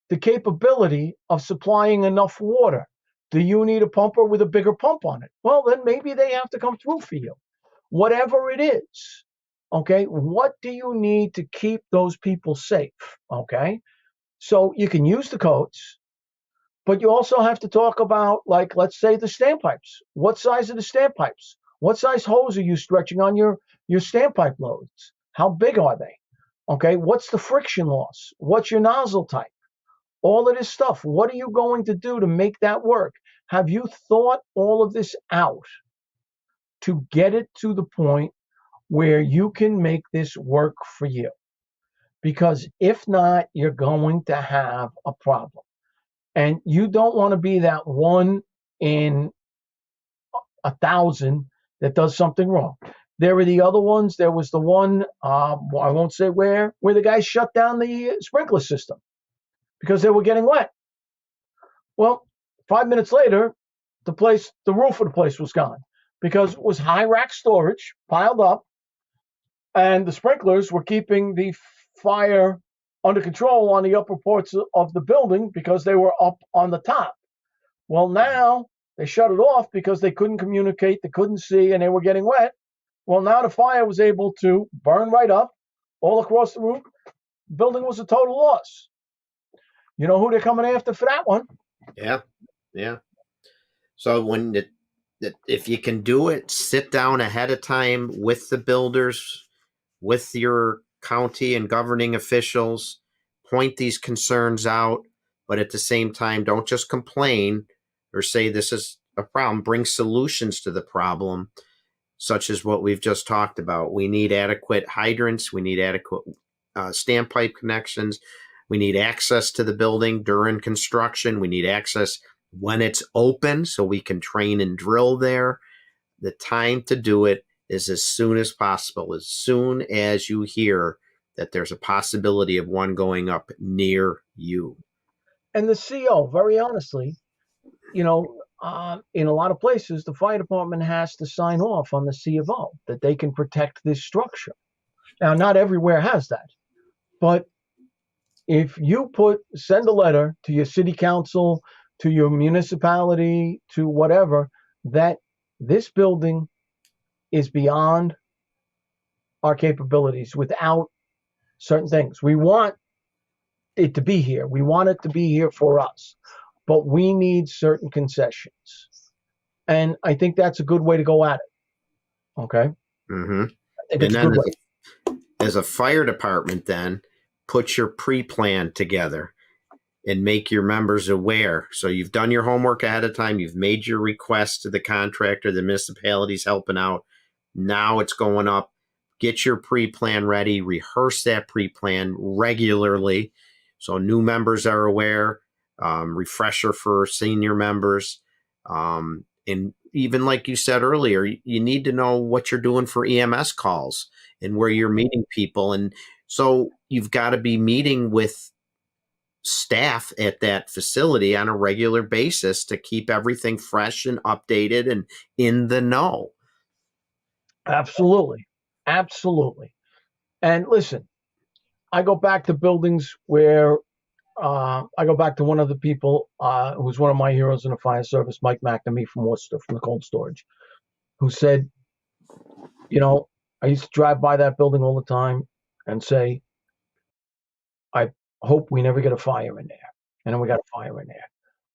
the capability of supplying enough water? Do you need a pumper with a bigger pump on it? Well, then maybe they have to come through for you. Whatever it is, Okay, what do you need to keep those people safe? Okay, so you can use the codes, but you also have to talk about, like, let's say the standpipes. What size are the standpipes? What size hose are you stretching on your standpipe loads? How big are they? Okay, what's the friction loss? What's your nozzle type? All of this stuff. What are you going to do to make that work? Have you thought all of this out to get it to the point where you can make this work for you? Because if not, you're going to have a problem. And you don't want to be that one in 1,000 that does something wrong. There were the other ones. There was the one, I won't say where the guy shut down the sprinkler system because they were getting wet. Well, 5 minutes later, the roof of the place was gone because it was high rack storage piled up, and the sprinklers were keeping the fire under control on the upper parts of the building because they were up on the top. Well, now they shut it off because they couldn't communicate, they couldn't see, and they were getting wet. Well, now the fire was able to burn right up all across the roof. The building was a total loss. You know who they're coming after for that one?
Yeah. So if you can do it, sit down ahead of time with the builders, with your county and governing officials, point these concerns out, but at the same time, don't just complain or say this is a problem. Bring solutions to the problem, such as what we've just talked about. We need adequate hydrants. We need adequate standpipe connections. We need access to the building during construction. We need access when it's open so we can train and drill there. The time to do it is as soon as possible, as soon as you hear that there's a possibility of one going up near you.
And the CO, very honestly, in a lot of places, the fire department has to sign off on the C of O that they can protect this structure. Now, not everywhere has that, but if you send a letter to your city council, to your municipality, to whatever, that this building is beyond our capabilities without certain things. We want it to be here. We want it to be here for us, but we need certain concessions. And I think that's a good way to go at it. Okay.
Mm-hmm.
I think it's a good way.
As a fire department, then put your pre-plan together and make your members aware. So you've done your homework ahead of time. You've made your request to the contractor, the municipality's helping out. Now it's going up. Get your pre-plan ready. Rehearse that pre-plan regularly so new members are aware. Refresher for senior members. And even like you said earlier, you need to know what you're doing for EMS calls and where you're meeting people. And so you've got to be meeting with staff at that facility on a regular basis to keep everything fresh and updated and in the know.
Absolutely. And listen, I go back to buildings where I go back to one of the people who's one of my heroes in the fire service, Mike McNamee from Worcester, from the cold storage, who said, I used to drive by that building all the time and say, I hope we never get a fire in there. And then we got a fire in there.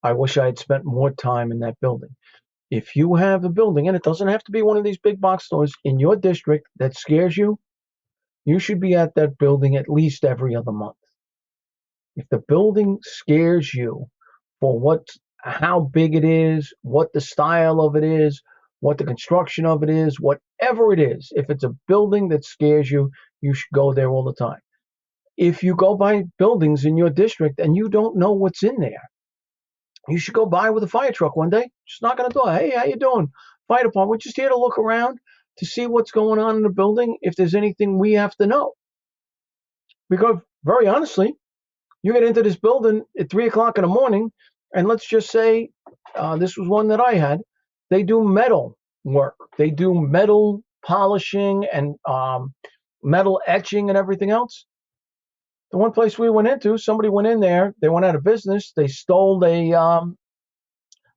I wish I had spent more time in that building. If you have a building, and it doesn't have to be one of these big box stores, in your district that scares you, you should be at that building at least every other month. If the building scares you for how big it is, what the style of it is, what the construction of it is, whatever it is, if it's a building that scares you, you should go there all the time. If you go by buildings in your district and you don't know what's in there, you should go by with a fire truck one day, just knock on the door. Hey, how you doing? Fire department, we're just here to look around to see what's going on in the building, if there's anything we have to know. Because very honestly, you get into this building at 3:00 in the morning, and let's just say this was one that I had. They do metal work. They do metal polishing and metal etching and everything else. The one place we went into, somebody went in there. They went out of business. They stole the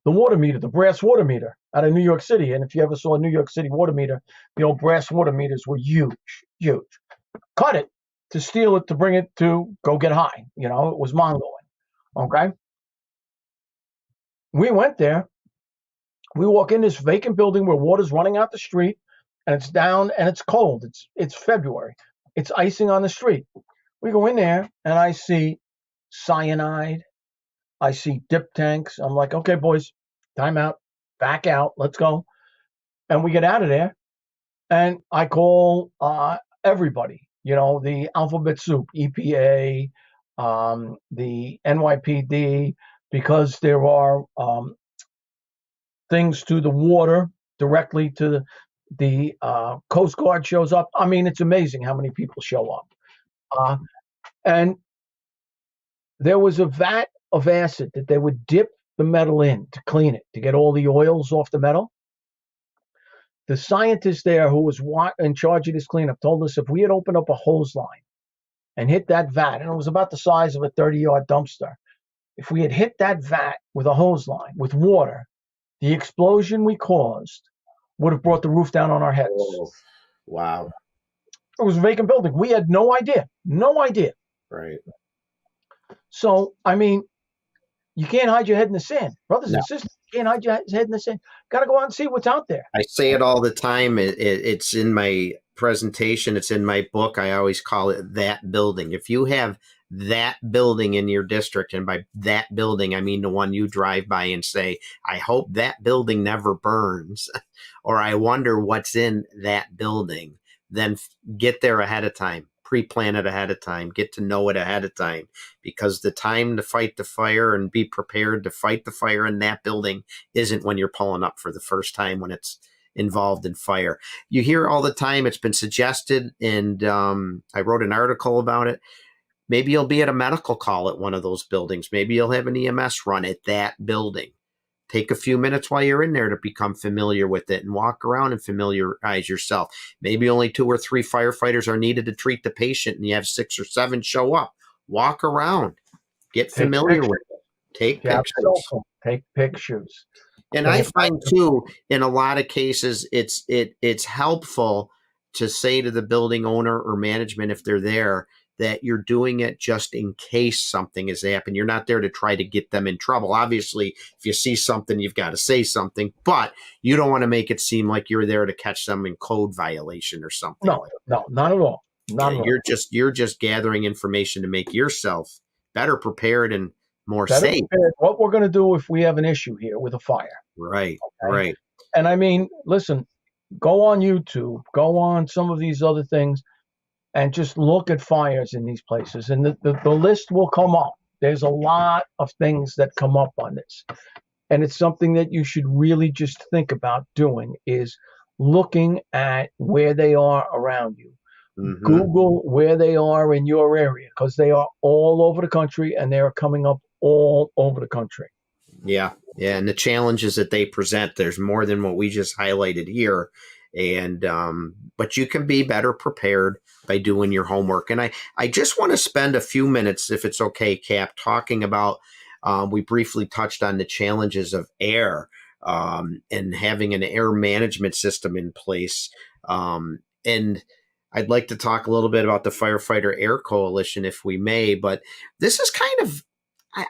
the water meter, the brass water meter out of New York City. And if you ever saw a New York City water meter, the old brass water meters were huge, huge. Cut it to steal it, to bring it to go get high. It was Mongoing. Okay. We went there. We walk in this vacant building where water's running out the street, and it's down and it's cold. It's February. It's icing on the street. We go in there and I see cyanide. I see dip tanks. I'm like, okay, boys, time out, back out, let's go. And we get out of there, and I call everybody, the alphabet soup, EPA, the NYPD, because there are things to the water directly to the Coast Guard shows up. I mean, it's amazing how many people show up. And there was a vat of acid that they would dip the metal in to clean it, to get all the oils off the metal. The scientist there who was in charge of this cleanup told us if we had opened up a hose line and hit that vat, and it was about the size of a 30-yard dumpster, if we had hit that vat with a hose line, with water, the explosion we caused would have brought the roof down on our heads.
Oh, wow.
It was a vacant building. We had no idea. No idea.
Right.
So, I mean, you can't hide your head in the sand. Brothers and sisters, you can't hide your head in the sand. Got to go out and see what's out there.
I say it all the time. It's in my presentation. It's in my book. I always call it that building. If you have that building in your district, and by that building, I mean the one you drive by and say, I hope that building never burns, or I wonder what's in that building, then get there ahead of time. Pre-plan it ahead of time, get to know it ahead of time, because the time to fight the fire and be prepared to fight the fire in that building isn't when you're pulling up for the first time when it's involved in fire. You hear all the time, it's been suggested, and I wrote an article about it. Maybe you'll be at a medical call at one of those buildings. Maybe you'll have an EMS run at that building. Take a few minutes while you're in there to become familiar with it and walk around and familiarize yourself. Maybe only 2 or 3 firefighters are needed to treat the patient, and you have 6 or 7 show up. Walk around. Get familiar with it. Take pictures.
Take pictures.
And I find, too, in a lot of cases, it's helpful to say to the building owner or management, if they're there, that you're doing it just in case something has happened. You're not there to try to get them in trouble. Obviously, if you see something, you've got to say something, but you don't want to make it seem like you're there to catch them in code violation or something.
No, not at all. Not at all.
You're just gathering information to make yourself better prepared and more safe.
What we're going to do if we have an issue here with a fire.
Right,
okay?
Right.
And I mean, listen, go on YouTube, go on some of these other things, and just look at fires in these places, and the list will come up. There's a lot of things that come up on this, and it's something that you should really just think about doing, is looking at where they are around you. Mm-hmm. Google where they are in your area, because they are all over the country, and they are coming up all over the country.
Yeah, and the challenges that they present, there's more than what we just highlighted here. And but you can be better prepared by doing your homework. And I just want to spend a few minutes, if it's okay, Cap, talking about, we briefly touched on the challenges of air and having an air management system in place. And I'd like to talk a little bit about the Firefighter Air Coalition, if we may, but this is kind of,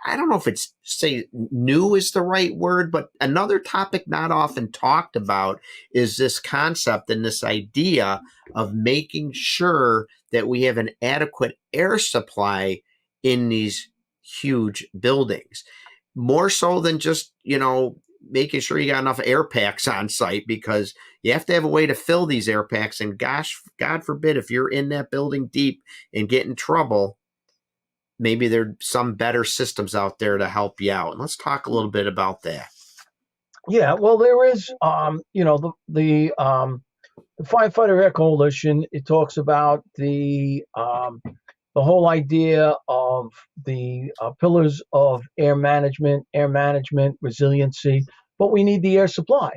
I don't know if it's new is the right word, but another topic not often talked about is this concept and this idea of making sure that we have an adequate air supply in these huge buildings. More so than just, making sure you got enough air packs on site, because you have to have a way to fill these air packs. And gosh, God forbid, if you're in that building deep and get in trouble, maybe there's some better systems out there to help you out. And let's talk a little bit about that.
Yeah, well, there is, the Firefighter Air Coalition. It talks about the whole idea of the pillars of air management, resiliency, but we need the air supply.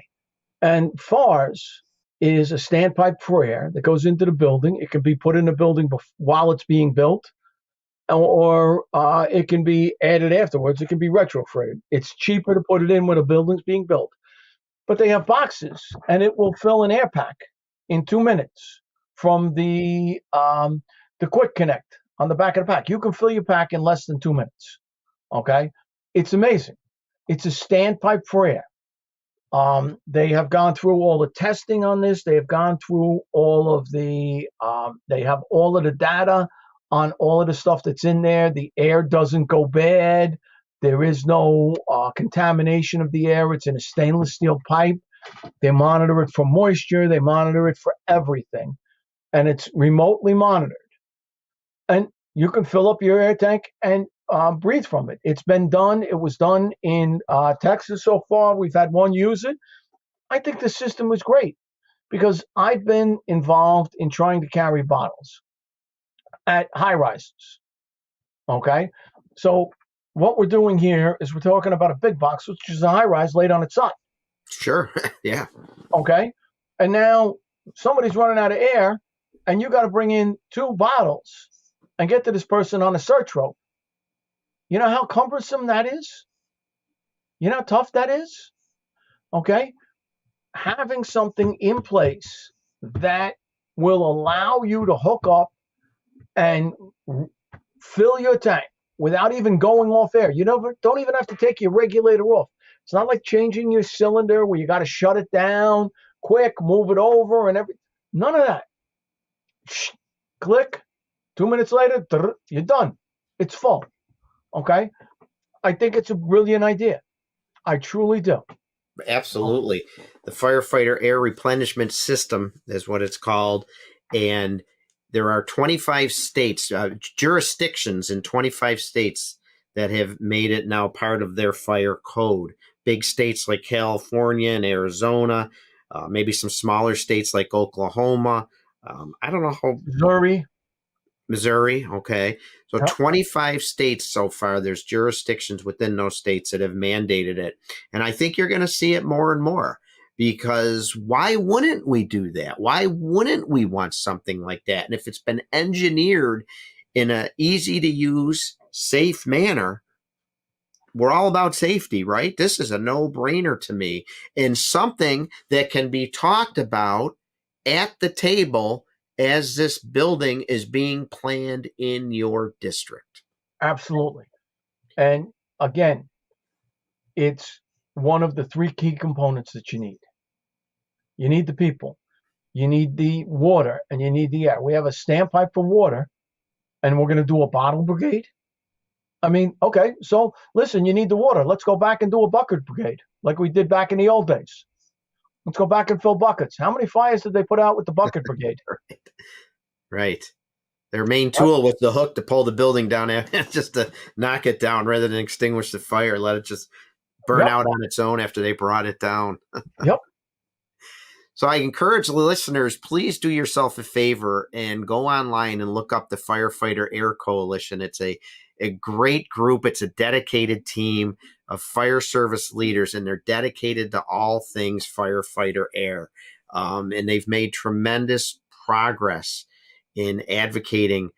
And FARS is a standpipe for air that goes into the building. It can be put in the building while it's being built. or it can be added afterwards. It can be retrofitted. It's cheaper to put it in when a building's being built. But they have boxes, and it will fill an air pack in 2 minutes from the quick connect on the back of the pack. You can fill your pack in less than 2 minutes. Okay, it's amazing. It's a standpipe for air. They have gone through all the testing on this. They have gone through all of the. They have all of the data on all of the stuff that's in there. The air doesn't go bad. There is no contamination of the air. It's in a stainless steel pipe. They monitor it for moisture. They monitor it for everything. And it's remotely monitored. And you can fill up your air tank and breathe from it. It's been done. It was done in Texas so far. We've had one use it. I think the system was great because I've been involved in trying to carry bottles at high rises. Okay? So what we're doing here is we're talking about a big box, which is a high rise laid on its side.
Sure. Yeah.
Okay. And now somebody's running out of air, and you got to bring in 2 bottles and get to this person on a search rope. You know how cumbersome that is? You know how tough that is? Okay. Having something in place that will allow you to hook up and fill your tank without even going off air. You don't even have to take your regulator off. It's not like changing your cylinder where you got to shut it down quick, move it over, and everything. None of that. Click. 2 minutes later, you're done. It's full. Okay? I think it's a brilliant idea. I truly do.
Absolutely. The Firefighter Air Replenishment System is what it's called. And there are 25 states, jurisdictions in 25 states that have made it now part of their fire code. Big states like California and Arizona, maybe some smaller states like Oklahoma. I don't know how. Missouri, okay. So 25 states so far. There's jurisdictions within those states that have mandated it. And I think you're going to see it more and more because why wouldn't we do that? Why wouldn't we want something like that? And if it's been engineered in an easy to use, safe manner, we're all about safety, right? This is a no-brainer to me and something that can be talked about at the table as this building is being planned in your district.
Absolutely. And again, it's one of the 3 key components that you need. You need the people, you need the water, and you need the air. We have a standpipe for water, and we're going to do a bottle brigade. I mean, okay, so listen, you need the water. Let's go back and do a bucket brigade like we did back in the old days. Let's go back and fill buckets. How many fires did they put out with the bucket brigade?
Right. Their main tool was the hook to pull the building down, just to knock it down rather than extinguish the fire. Let it just burn out on its own after they brought it down.
Yep.
So I encourage the listeners, please do yourself a favor and go online and look up the Firefighter Air Coalition. It's a great group. It's a dedicated team of fire service leaders, and they're dedicated to all things firefighter air. And they've made tremendous progress in advocating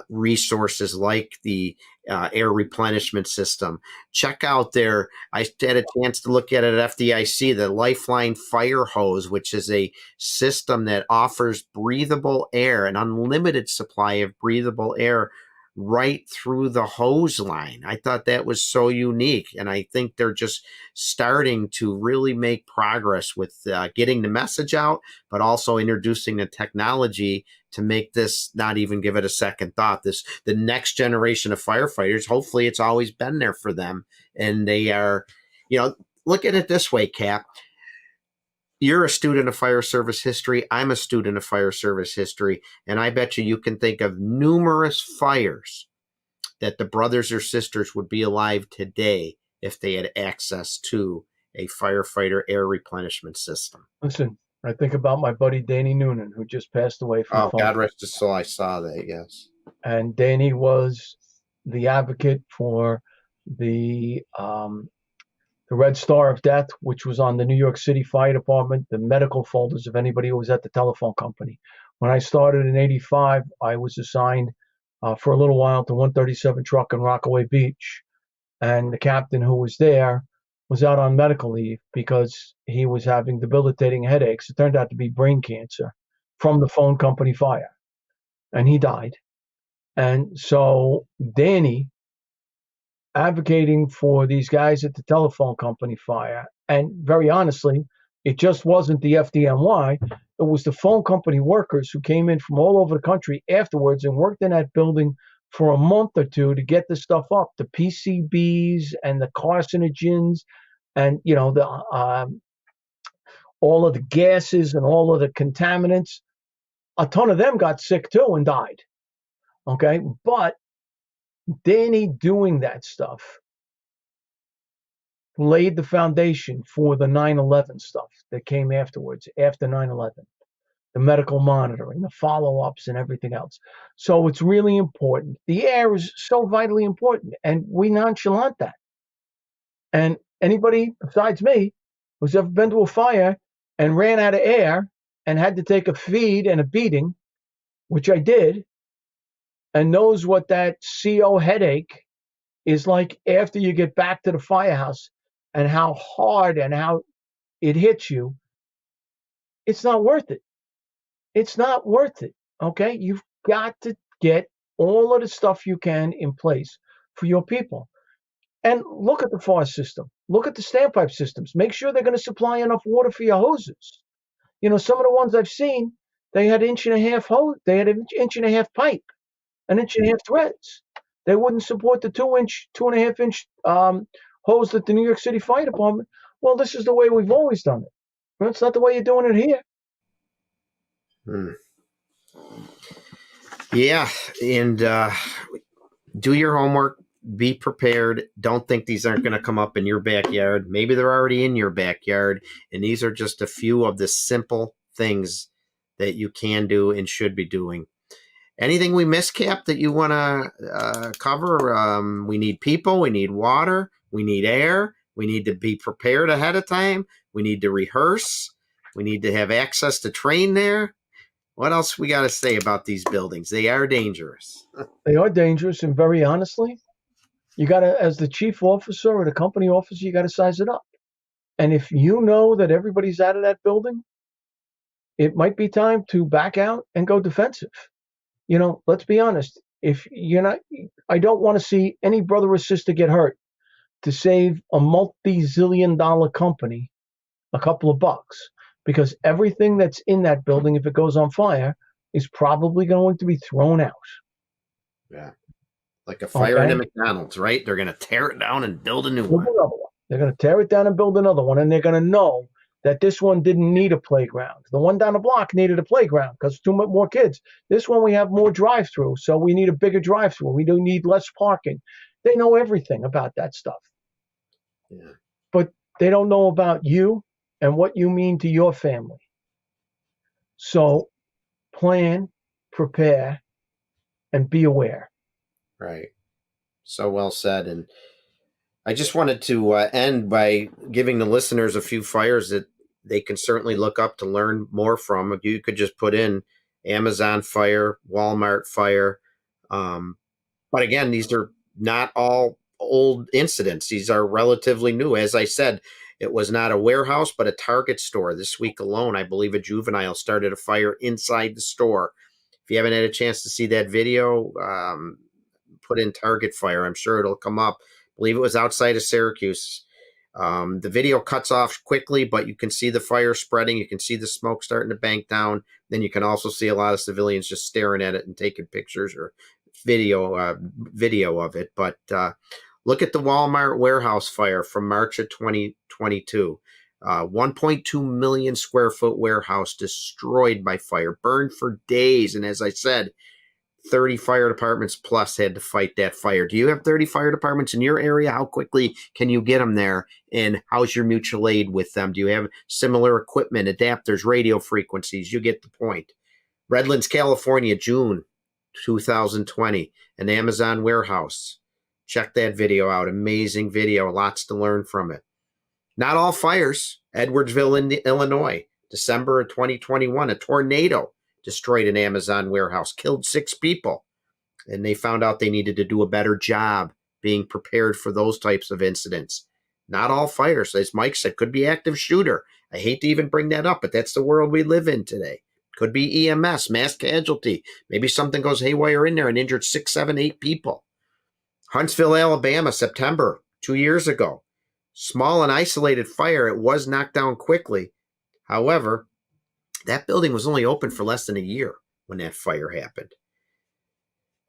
resources like the air replenishment system. Check out I had a chance to look at it at FDIC, the Lifeline Fire Hose, which is a system that offers breathable air, an unlimited supply of breathable air right through the hose line. I thought that was so unique. And I think they're just starting to really make progress with getting the message out, but also introducing the technology to make this not even give it a second thought. The next generation of firefighters, hopefully it's always been there for them. And they are, look at it this way, Cap. You're a student of fire service history. I'm a student of fire service history. And I bet you can think of numerous fires that the brothers or sisters would be alive today if they had access to a firefighter air replenishment system.
Listen, I think about my buddy Danny Noonan, who just passed away from
God rest his soul. I saw that, yes.
And Danny was the advocate for the Red Star of Death, which was on the New York City Fire Department, the medical folders of anybody who was at the telephone company. When I started in 85, I was assigned for a little while to 137 truck in Rockaway Beach. And the captain who was there was out on medical leave because he was having debilitating headaches. It turned out to be brain cancer from the phone company fire. And he died. And so Danny, advocating for these guys at the telephone company fire, and very honestly, it just wasn't the FDNY. It was the phone company workers who came in from all over the country afterwards and worked in that building for a month or two to get the stuff up, the PCBs and the carcinogens, and the all of the gases and all of the contaminants. A ton of them got sick too and died. Okay, but Danny doing that stuff laid the foundation for the 9/11 stuff that came afterwards, after 9/11, the medical monitoring, the follow-ups, and everything else. So it's really important. The air is so vitally important, and we nonchalant that. And anybody besides me who's ever been to a fire and ran out of air and had to take a feed and a beating, which I did, and knows what that CO headache is like after you get back to the firehouse and how hard and how it hits you, it's not worth it. It's not worth it, okay? You've got to get all of the stuff you can in place for your people. And look at the FAR system. Look at the standpipe systems. Make sure they're going to supply enough water for your hoses. Some of the ones I've seen, they had 1.5 hose. They had an 1.5 pipe, an 1.5 threads. They wouldn't support the 2.5 inch hose that the New York City Fire Department. Well, this is the way we've always done it. Well, it's not the way you're doing it here.
Yeah, and do your homework. Be prepared. Don't think these aren't going to come up in your backyard. Maybe they're already in your backyard, and these are just a few of the simple things that you can do and should be doing. Anything we missed, Cap, that you want to cover? We need people. We need water. We need air. We need to be prepared ahead of time. We need to rehearse. We need to have access to train there. What else we got to say about these buildings? They are dangerous.
They are dangerous, and very honestly, you got to, as the chief officer or the company officer, you got to size it up. And if you know that everybody's out of that building, it might be time to back out and go defensive. Let's be honest. If you're not, I don't want to see any brother or sister get hurt to save a multi-zillion-dollar company a couple of bucks, because everything that's in that building, if it goes on fire, is probably going to be thrown out.
Yeah. Like a fire in a McDonald's, right? They're going to tear it down and build a new one.
They're going to tear it down and build another one, and they're going to know that this one didn't need a playground. The one down the block needed a playground because too much more kids. This one we have more drive-through, so we need a bigger drive-through. We do need less parking. They know everything about that stuff.
Yeah.
But they don't know about you and what you mean to your family. So plan, prepare, and be aware.
Right. So well said. And I just wanted to end by giving the listeners a few fires that they can certainly look up to learn more from. You could just put in Amazon fire, Walmart fire. But again, these are not all old incidents. These are relatively new. As I said, it was not a warehouse, but a Target store. This week alone, I believe a juvenile started a fire inside the store. If you haven't had a chance to see that video, put in Target fire. I'm sure it'll come up. I believe it was outside of Syracuse. The video cuts off quickly, but you can see the fire spreading. You can see the smoke starting to bank down. Then you can also see a lot of civilians just staring at it and taking pictures or video of it. But look at the Walmart warehouse fire from March of 2022. 1.2 million square foot warehouse destroyed by fire, burned for days. And as I said, 30 fire departments plus had to fight that fire. Do you have 30 fire departments in your area? How quickly can you get them there? And how's your mutual aid with them? Do you have similar equipment, adapters, radio frequencies? You get the point. Redlands, California, June 2020, an Amazon warehouse. Check that video out. Amazing video. Lots to learn from it. Not all fires. Edwardsville, Illinois, December of 2021, a tornado destroyed an Amazon warehouse, killed 6 people. and they found out they needed to do a better job being prepared for those types of incidents. Not all fires, as Mike said, could be active shooter. I hate to even bring that up, but that's the world we live in today. Could be EMS, mass casualty. Maybe something goes haywire in there and injured 6, 7, 8 people. Huntsville, Alabama, September, 2 years ago. Small and isolated fire. It was knocked down quickly. However, that building was only open for less than a year when that fire happened.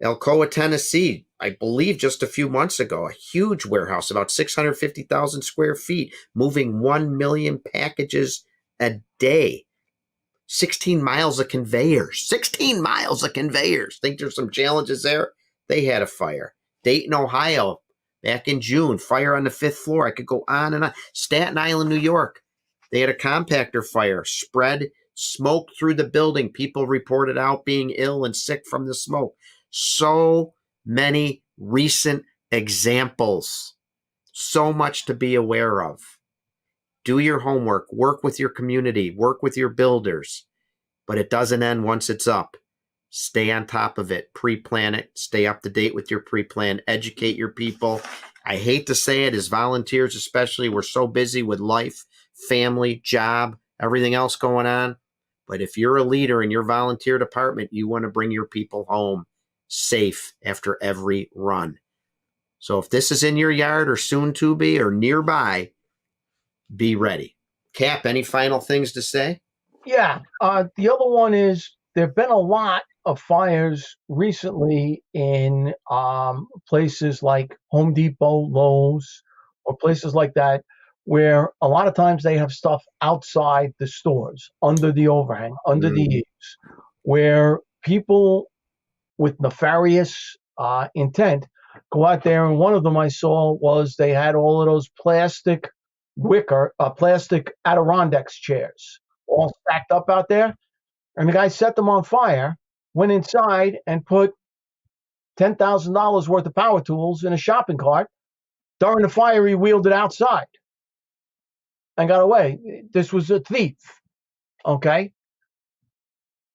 Alcoa, Tennessee, I believe just a few months ago, a huge warehouse, about 650,000 square feet, moving 1 million packages a day. 16 miles of conveyors. 16 miles of conveyors. Think there's some challenges there? They had a fire. Dayton, Ohio, back in June, fire on the 5th floor. I could go on and on. Staten Island, New York, they had a compactor fire. Spread smoke through the building. People reported out being ill and sick from the smoke. So many recent examples. So much to be aware of. Do your homework. Work with your community. Work with your builders. But it doesn't end once it's up. Stay on top of it. Pre-plan it. Stay up to date with your pre-plan. Educate your people. I hate to say it, as volunteers especially, we're so busy with life, family, job, everything else going on. But if you're a leader in your volunteer department, you want to bring your people home safe after every run. So if this is in your yard or soon to be or nearby, be ready. Cap, any final things to say?
Yeah. The other one is there have been a lot of fires recently in places like Home Depot, Lowe's, or places like that, where a lot of times they have stuff outside the stores, under the overhang, under the eaves, where people with nefarious intent go out there. And one of them I saw was they had all of those plastic plastic Adirondacks chairs all stacked up out there. And the guy set them on fire, went inside and put $10,000 worth of power tools in a shopping cart. During the fire, he wheeled it outside and got away. This was a thief. Okay?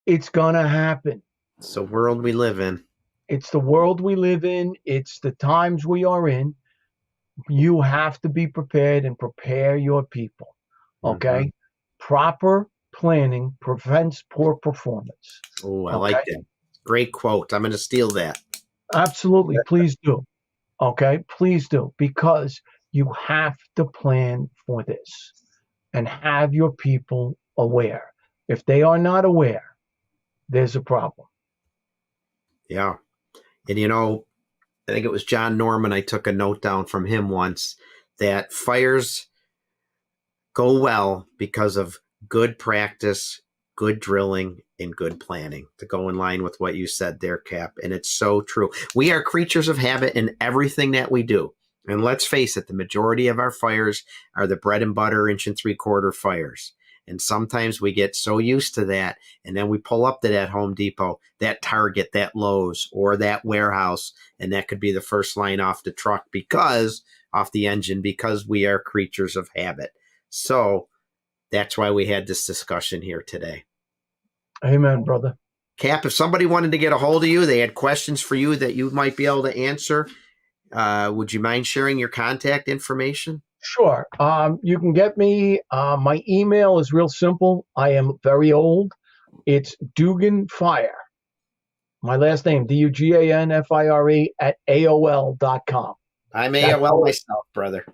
It's going to happen.
It's the world we live in.
It's the world we live in. It's the times we are in. You have to be prepared and prepare your people. Okay? Mm-hmm. Proper planning prevents poor performance.
Oh, I like that. Great quote. I'm going to steal that.
Absolutely. Please do. Okay? Please do. Because you have to plan for this and have your people aware. If they are not aware, there's a problem.
Yeah. And I think it was John Norman. I took a note down from him once that fires go well because of good practice, good drilling, and good planning, to go in line with what you said there, Cap. And it's so true. We are creatures of habit in everything that we do. And let's face it, the majority of our fires are the bread and butter 1 3/4 fires. And sometimes we get so used to that, and then we pull up to that Home Depot, that Target, that Lowe's, or that warehouse, and that could be the first line off the truck off the engine, because we are creatures of habit. So that's why we had this discussion here today.
Amen, brother.
Cap, if somebody wanted to get a hold of you, they had questions for you that you might be able to answer, would you mind sharing your contact information?
Sure. You can get me. My email is real simple. I am very old. It's Dugan Fire. My last name, DUGANFIRE @AOL.com.
I'm AOL myself, brother.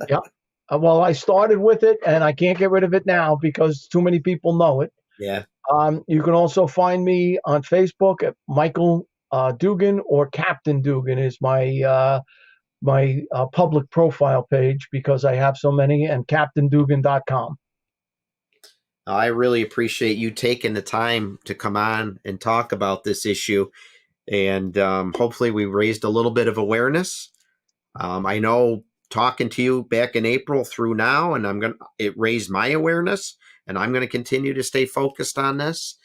Yeah. Well, I started with it, and I can't get rid of it now because too many people know it.
Yeah.
You can also find me on Facebook at Michael Dugan, or Captain Dugan is my public profile page, because I have so many, and CaptainDugan.com.
I really appreciate you taking the time to come on and talk about this issue. And hopefully we raised a little bit of awareness. I know talking to you back in April through now, and it raised my awareness, and I'm going to continue to stay focused on this.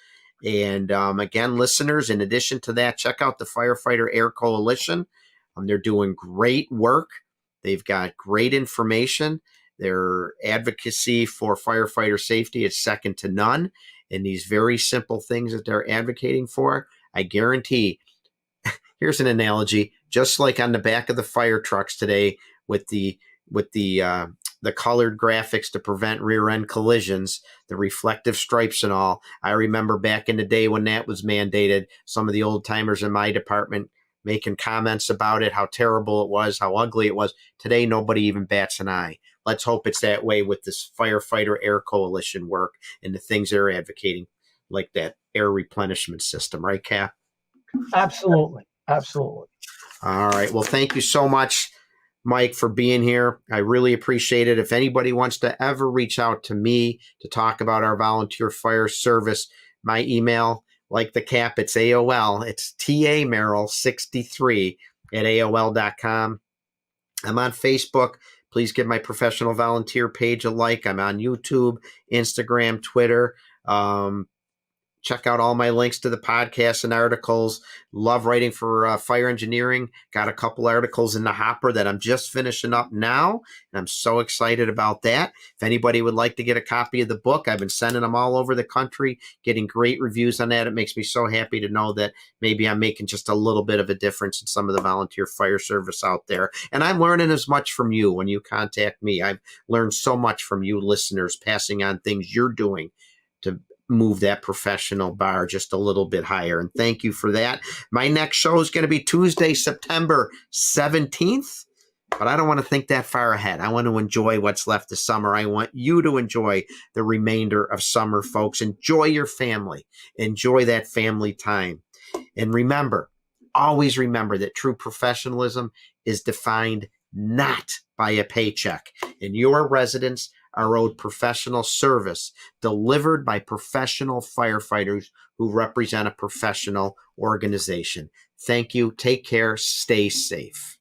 And again, listeners, in addition to that, check out the Firefighter Air Coalition. They're doing great work. They've got great information. Their advocacy for firefighter safety is second to none. And these very simple things that they're advocating for, I guarantee here's an analogy, just like on the back of the fire trucks today with the colored graphics to prevent rear end collisions, the reflective stripes and all. I remember back in the day when that was mandated, some of the old timers in my department making comments about it, how terrible it was, how ugly it was. Today, nobody even bats an eye. Let's hope it's that way with this Firefighter Air Coalition work and the things they're advocating, like that air replenishment system, right, Cap?
Absolutely. Absolutely.
All right. Well, thank you so much, Mike, for being here. I really appreciate it. If anybody wants to ever reach out to me to talk about our volunteer fire service, my email, like the Cap, it's AOL. It's TAMerrill63 at AOL.com. I'm on Facebook. Please give my professional volunteer page a like. I'm on YouTube, Instagram, Twitter. Check out all my links to the podcasts and articles. Love writing for fire engineering. Got a couple articles in the hopper that I'm just finishing up now, and I'm so excited about that. If anybody would like to get a copy of the book, I've been sending them all over the country, getting great reviews on that. It makes me so happy to know that maybe I'm making just a little bit of a difference in some of the volunteer fire service out there. And I'm learning as much from you when you contact me. I've learned so much from you listeners, passing on things you're doing to move that professional bar just a little bit higher. And thank you for that. My next show is going to be Tuesday, September 17th. But I don't want to think that far ahead. I want to enjoy what's left of summer. I want you to enjoy the remainder of summer, folks. Enjoy your family. Enjoy that family time. And remember, always remember that true professionalism is defined not by a paycheck. And your residents are owed professional service delivered by professional firefighters who represent a professional organization. Thank you. Take care. Stay safe.